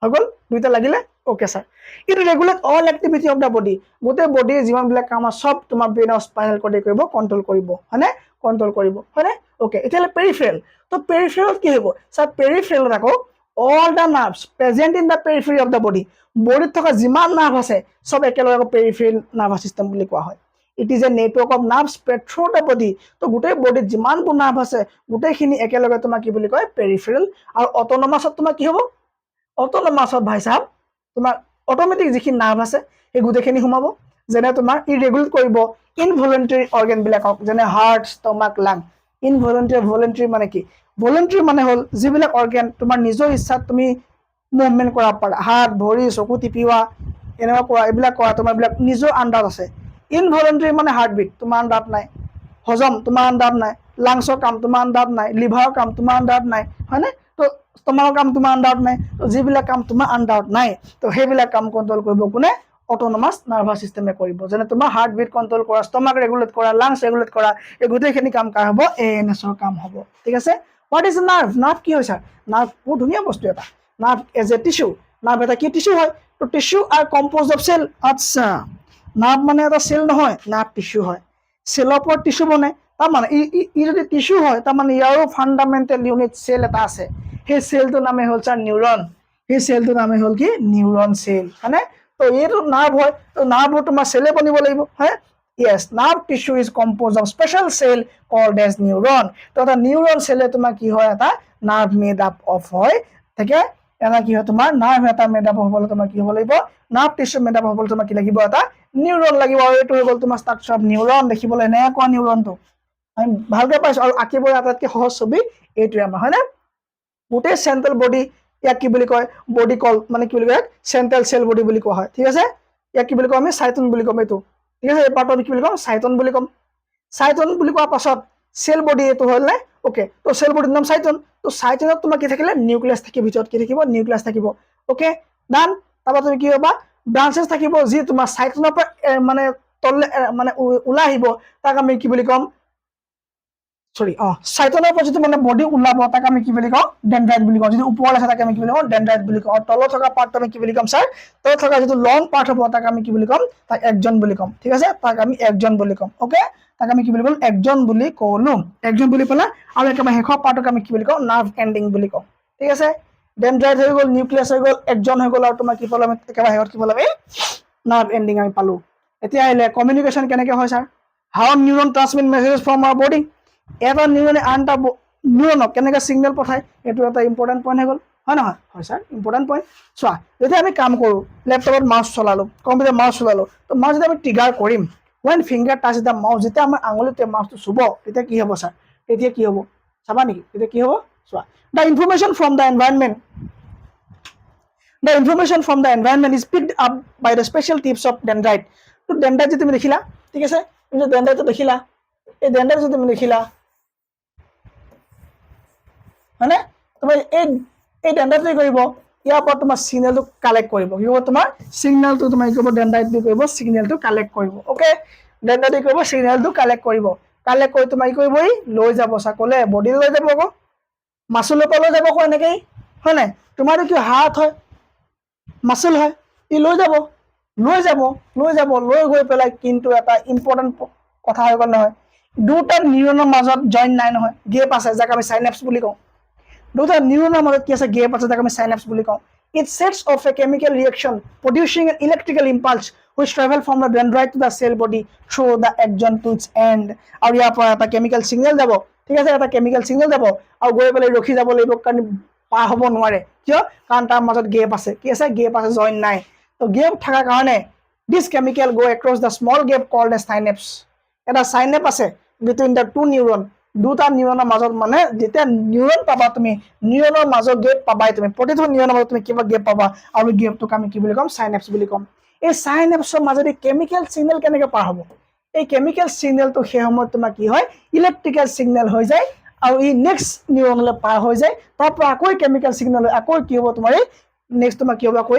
হৈ গ'ল দুইটা লাগিলে okay sir it regulate all activity of the body গোটেই বডিৰ যিমানবিলাক কাম আছে চব তোমাৰ ব্ৰেইন আৰু স্পাইনেল কৰ্ডে কৰিব কণ্ট্ৰোল কৰিব হয়নে কণ্ট্ৰোল কৰিব হয়নে ওকে এতিয়ালৈ পেৰিফেৰেল তো পেৰিফেৰেলত কি হ'ব ছাৰ পেৰিফেৰেলত আকৌ all the nerves present in the periphery of the body বডিত থকা যিমান নাৰ্ভ আছে সব একেলগে পেৰিফেৰেল নাৰ্ভাছ সিস্টেম বুলি কোৱা হয় it is a network of nerve spread through the body তো গোটেই বডিত যিমানবোৰ নাৰ্ভ আছে গোটেইখিনি একেলগে তোমাক কি বুলি কয় পেৰিফেৰেল আৰু অটোনমাছত তোমাক কি হ'ব অটোনমাছত ভাই সাহেব তোমাৰ অটোমেটিক যিখিনি নাৰ্ভ আছে এই গোটেইখিনি সোমাব যেনে তোমাৰ ইৰেগুলেট কৰিব ইনভলন্টাৰী অৰ্গান বিলাকক যেনে হাৰ্ট ষ্টমাক লাং ইনভলন্টাৰী ভলন্টাৰী মানে কি ভলন্টাৰী মানে হ'ল যিবিলাক অৰ্গান তোমাৰ নিজৰ ইচ্ছাত তুমি মুভমেন্ট কৰা পাৰা হাত ভৰি চকু টিপিওৱা এনেকুৱা কৰা এইবিলাক কৰা তোমাৰ বিলাক নিজৰ আন্ডাৰত আছে ইনভলন্টাৰী মানে হাৰ্টবিট তোমাৰ আন্ডাৰত নাই হজম তোমাৰ আন্ডাৰত নাই লাংছৰ কাম তোমাৰ আন্ডাৰত নাই লিভাৰৰ কাম তোমাৰ আন্ডাৰত নাই হয়নে তো ষ্টমাকৰ কাম তোমাৰ আন্ডাৰত নাই তো যিবিলাক কাম তোমাৰ আন্ডাৰত নাই তো সেইবিলাক কাম কণ্ট্ৰল কৰিব কোনে অটোনমাছ নাৰ্ভাছ সিস্টেমে কৰিব যেনে তোমাৰ হাৰ্ট বিট কণ্ট্ৰল কৰা ষ্টমাক ৰেগুলেট কৰা লাংছ ৰেগুলেট কৰা এই গোটেইখিনি কাম কাৰ হ'ব এএনএছৰ কাম হ'ব ঠিক আছে হোৱাট ইজ নাৰ্ভ নাৰ্ভ কি হৈছে নাৰ্ভ বহুত ধুনীয়া বস্তু এটা nerve as a tissue nerve এটা কি টিস্যু হয় তো tissue are compose of cell আচ্ছা নাৰ্ভ মানে এটা সেল নহয় নাৰ্ভ টিস্যু হয় সেলৰ ওপৰত টিস্যু বনে তাৰ মানে ই যদি টিস্যু হয় তাৰ মানে ইয়াৰো ফাণ্ডামেণ্টেল ইউনিট সেল এটা আছে সেই সেলটোৰ নামে হ'ল ছাৰ নিউৰন সেই সেলটোৰ নামে হ'ল কি নিউৰন সেল হয়নে তো এইটো নাৰ্ভ হয় তো নাৰ্ভবোৰ তোমাৰ সেলে বনিব লাগিব হয় yes nerve tissue is composed of special cell called as neuron তো এটা নিউরন সেলে তোমার কি হয় এটা নার্ভ মেড আপ অফ হয় থাকে এটা কি হয় তোমার নার্ভ এটা মেড আপ হবলে তোমার কি হব লাগিব নার্ভ টিস্যু মেড আপ হবলে তোমার কি লাগিব এটা নিউরন লাগিব আৰু এটো হল তোমাৰ স্ট্ৰাকচাৰ অফ নিউৰন দেখিবলৈ এনেকুৱা নিউৰনটো আমি ভালকে পাইছো আৰু আঁকিবলৈ আটাইতকৈ সহজ ছবি এইটোৱে আমাৰ হয় না গোটেই সেন্ট্রাল বডি ইয়াক কি বুলি কয় বডি কল মানে কি বুলি কয় সেন্ট্রাল সেল বডি বুলি কোৱা হয় ঠিক আছে ইয়াক কি বুলি কয় আমি সাইটোন বুলি কম এইটো ঠিক আছে এই পাৰ্টত কি বুলি কম সাইটোন বুলি কম সাইটোন বুলি কোৱাৰ পাছত সেল বডি এইটো হ'ল নাই ওকে তো সেল বডিৰ নাম সাইটোন তো সাইটোনত তোমাৰ কি থাকিলে নিউক্লিয়াছ থাকিব ভিতৰত কি থাকিব নিউক্লিয়াছ থাকিব ওকে ডান তাৰপৰা তুমি কি হ'বা ব্ৰাঞ্চেছ থাকিব যি তোমাৰ সাইটোনৰ পৰা মানে তললে মানে ওলাই আহিব তাক আমি কি বুলি কম সরি সাইটোনৰ পৰা যিটো মানে বডি ওলাব তাক আমি কি বুলি কওঁ ডেন্ড্ৰাইট বুলি কওঁ যদি ওপৰত আছে তাক আমি কি বুলি কওঁ ডেন্ড্ৰাইট বুলি কওঁ আৰু তলত থকা পাৰ্টটো আমি কি বুলি কম স্যাৰ তলত থকা যিটো লং পাৰ্ট হ'ব তাক আমি কি বুলি কম তাক একজন বুলি কম ঠিক আছে তাক আমি একজন বুলি কম ওকে তাক আমি কি বুলি কম একজন বুলি কলো একজন বুলি পেলা আৰু একেবাৰে শেষৰ পাৰ্টক আমি কি বুলি কওঁ নাৰ্ভ এন্ডিং বুলি কওঁ ঠিক আছে ডেন্ড্ৰাইট হৈ গ'ল নিউক্লিয়াছ হৈ গ'ল একজন হৈ গ'ল আৰু তোমাৰ কি পালো আমি একেবাৰে শেষত কি পালো আমি নাৰ্ভ এন্ডিং আমি পালো এতিয়া আহিলে কমিউনিকেশ্যন কেনেকৈ হয় sir how neuron transmit messages from our body এটা নিউৰনে আনটা নিউৰনক কেনেকৈ সিগনেল পঠায় এইটো এটা ইম্পৰ্টেণ্ট পইণ্ট হৈ গ'ল হয় নহয় হয় স্যাৰ ইম্পৰ্টেণ্ট পইণ্ট চোৱা যেতিয়া আমি কাম কৰোঁ লেপটপত মাউছ চলালোঁ কম্পিউটাৰ মাউছ চলালোঁ তো মাউছ যেতিয়া আমি ট্ৰিগাৰ কৰিম when finger touch the mouse যেতিয়া আমাৰ আঙুলিতে মাউছটো চুব তেতিয়া কি হ'ব স্যাৰ তেতিয়া কি হ'ব চাবা নেকি তেতিয়া কি হ'ব চোৱা the information from the environment is picked up by the special tips of dendrite তো dendrite তুমি দেখিলা ঠিক আছে তুমি dendrite দেখিলা এই dendrite তুমি দেখিলা মানে তুমি এই ডেন্ড্ৰাইটে কৰিব ইয়াৰ পৰা তোমাৰ সিগনেলটো কালেক্ট কৰিব কি হ'ব তোমাৰ সিগনেলটো তোমাৰ কি কৰিব ডেন্ড্ৰাইটে কৰিব সিগনেলটো কালেক্ট কৰিব ওকে ডেন্ড্ৰাইটে কৰিব সিগনেলটো কালেক্ট কৰি তোমাৰ কি কৰিব ই লৈ যাব চাকলে বডি লৈ যাব আকৌ মাছুলৰ পৰা লৈ যাব আকৌ এনেকৈ হয় নাই তোমাৰটো কি হাত হয় মাছুল হয় ই লৈ গৈ পেলাই কিন্তু এটা ইম্পৰ্টেণ্ট কথা হৈ গ'ল নহয় দুটা নিউৰনৰ মাজত জইন নাই নহয় গেপ আছে যাক আমি সাইনেপছ বুলি কওঁ দুটা নিউরনের মধ্যে কি আছে গেপ আছে তাকে আমি সাইনাপস বলি কওঁ it sets off a chemical reaction producing an electrical impulse which travel from the dendrite to the cell body through the axon to its end আৰু ইয়াৰ পৰা এটা কেমিক্যাল সিগন্যাল যাব ঠিক আছে এটা কেমিক্যাল সিগন্যাল যাব আৰু গৈ পেলাই ৰখি যাব লাগিব কাৰণ পাৰ হ'ব নোৱাৰে কিয় কাৰণ তাৰ মাজত গেপ আছে কি আছে গেপ আছে জইন নাই তো গেপ থাকাৰ কাৰণে this chemical go across the small gap called as synapse এটা সাইনেপ আছে between the two neuron দুটা নিউৰনৰ মাজত মানে যেতিয়া নিউৰন পাবা তুমি নিউৰনৰ মাজত গেপ পাবাই তুমি প্ৰতিটো নিউৰনৰ মাজত তুমি কিবা গেপ পাবা আৰু গেপটোক আমি কি বুলি কম সাইনেপস বুলি কম এই সাইনেপসৰ মাজেদি কেমিক্যাল সিগন্যাল কেনেকৈ পাৰ হ'ব এই কেমিক্যাল সিগন্যালটো সেই সময়ত তোমাৰ কি হয় ইলেক্ট্ৰিক্যাল সিগন্যাল হৈ যায় আৰু ই নেক্সট নিউৰনলৈ পাৰ হৈ যায় তাৰ পৰা আকৌ কেমিক্যাল সিগন্যাল আকৌ কি হ'ব তোমাৰ নেক্সট তোমাৰ কি হ'ব আকৌ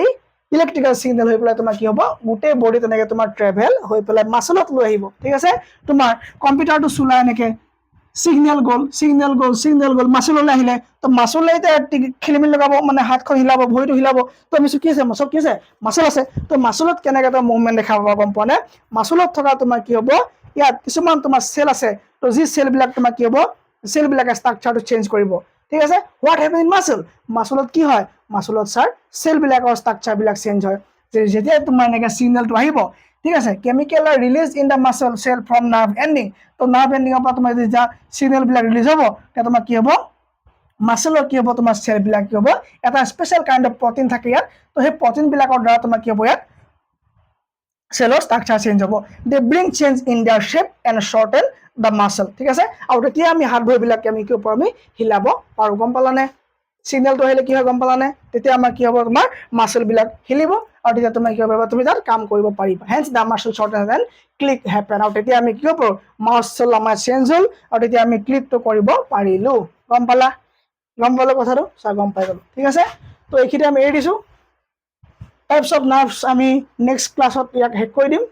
ইলেক্ট্ৰিক্যাল সিগন্যাল হৈ পেলাই তোমাৰ কি হ'ব গোটেই বডি তেনেকৈ তোমাৰ ট্ৰেভেল হৈ পেলাই মাছলত লৈ আহিব ঠিক আছে তোমাৰ কম্পিউটাৰটো চুলা এনেকৈ সিগন্যাল গ'ল মাছুললৈ আহিলে তো মাছুলে খেলিমেলি লগাব মানে হাতখন হিলাব ভৰিটো হিলাব তো আমি কি আছে মাছুল আছে তো মাছুলত কেনেকৈ এটা মুভমেণ্ট দেখা পাবা গম পোৱা নে মাছুলত থকা তোমাৰ কি হ'ব ইয়াত কিছুমান তোমাৰ চেল আছে তো যি চেলবিলাক তোমাৰ কি হ'ব চেলবিলাকে ষ্ট্ৰাকচাৰটো চেঞ্জ কৰিব ঠিক আছে হোৱাট হেপেন ইন মাছল মাছলত কি হয় মাছলত ছাৰ চেলবিলাকৰ ষ্ট্ৰাকচাৰবিলাক চেঞ্জ হয় যেতিয়া তোমাৰ এনেকৈ ছিগনেলটো আহিব ঠিক আছে chemical are release in the muscle cell from nerve ending তো নাৰ্ভ এন্ডিংৰ পৰা তোমাৰ যেতিয়া সিগনেলবিলাক ৰিলিজ হ'ব তেতিয়া তোমাৰ কি হ'ব মাসলৰ কি হ'ব তোমাৰ সেলবিলাক কি হ'ব এটা স্পেশাল কাইন্ড অফ প্ৰটিন থাকে ইয়াত তো সেই প্ৰটিনবিলাকৰ দ্বাৰা তোমাৰ কি হ'ব ইয়াত সেলৰ ষ্ট্ৰাকচাৰ চেঞ্জ হ'ব they bring change in their shape and shorten the muscle ঠিক আছে আৰু তেতিয়া আমি হাত ভৰিবিলাক আমি কি ওপৰ আমি হিলাব পাৰোঁ গম পালানে সিগনেলটো আহিলে কি হয় গম পালানে তেতিয়া আমাৰ কি হ'ব তোমাৰ মাসলবিলাক হিলিব আৰু তেতিয়া তুমি কি হ'ব তুমি তাত কাম কৰিব পাৰিবা hence the muscle shorten and click happen আৰু তেতিয়া আমি কি হ'ব মাসল আমাৰ চেঞ্জ হ'ল আৰু তেতিয়া আমি ক্লিকটো কৰিব পাৰিলো গম পালা কথাটো চা গম পাই গ'লো ঠিক আছে তো এইখিনি আমি এৰি দিছোঁ টাইপস অফ নাৰ্ভছ আমি নেক্সট ক্লাছত ইয়াক শেষ কৰি দিম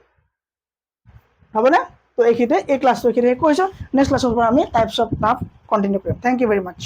হ'বনে তো এইখিনিতে এই ক্লাছটো এইখিনি শেষ কৰিছোঁ নেক্সট ক্লাছৰ পৰা আমি টাইপস অফ নাৰ্ভ কণ্টিনিউ কৰিম থেংক ইউ ভেৰি মাছ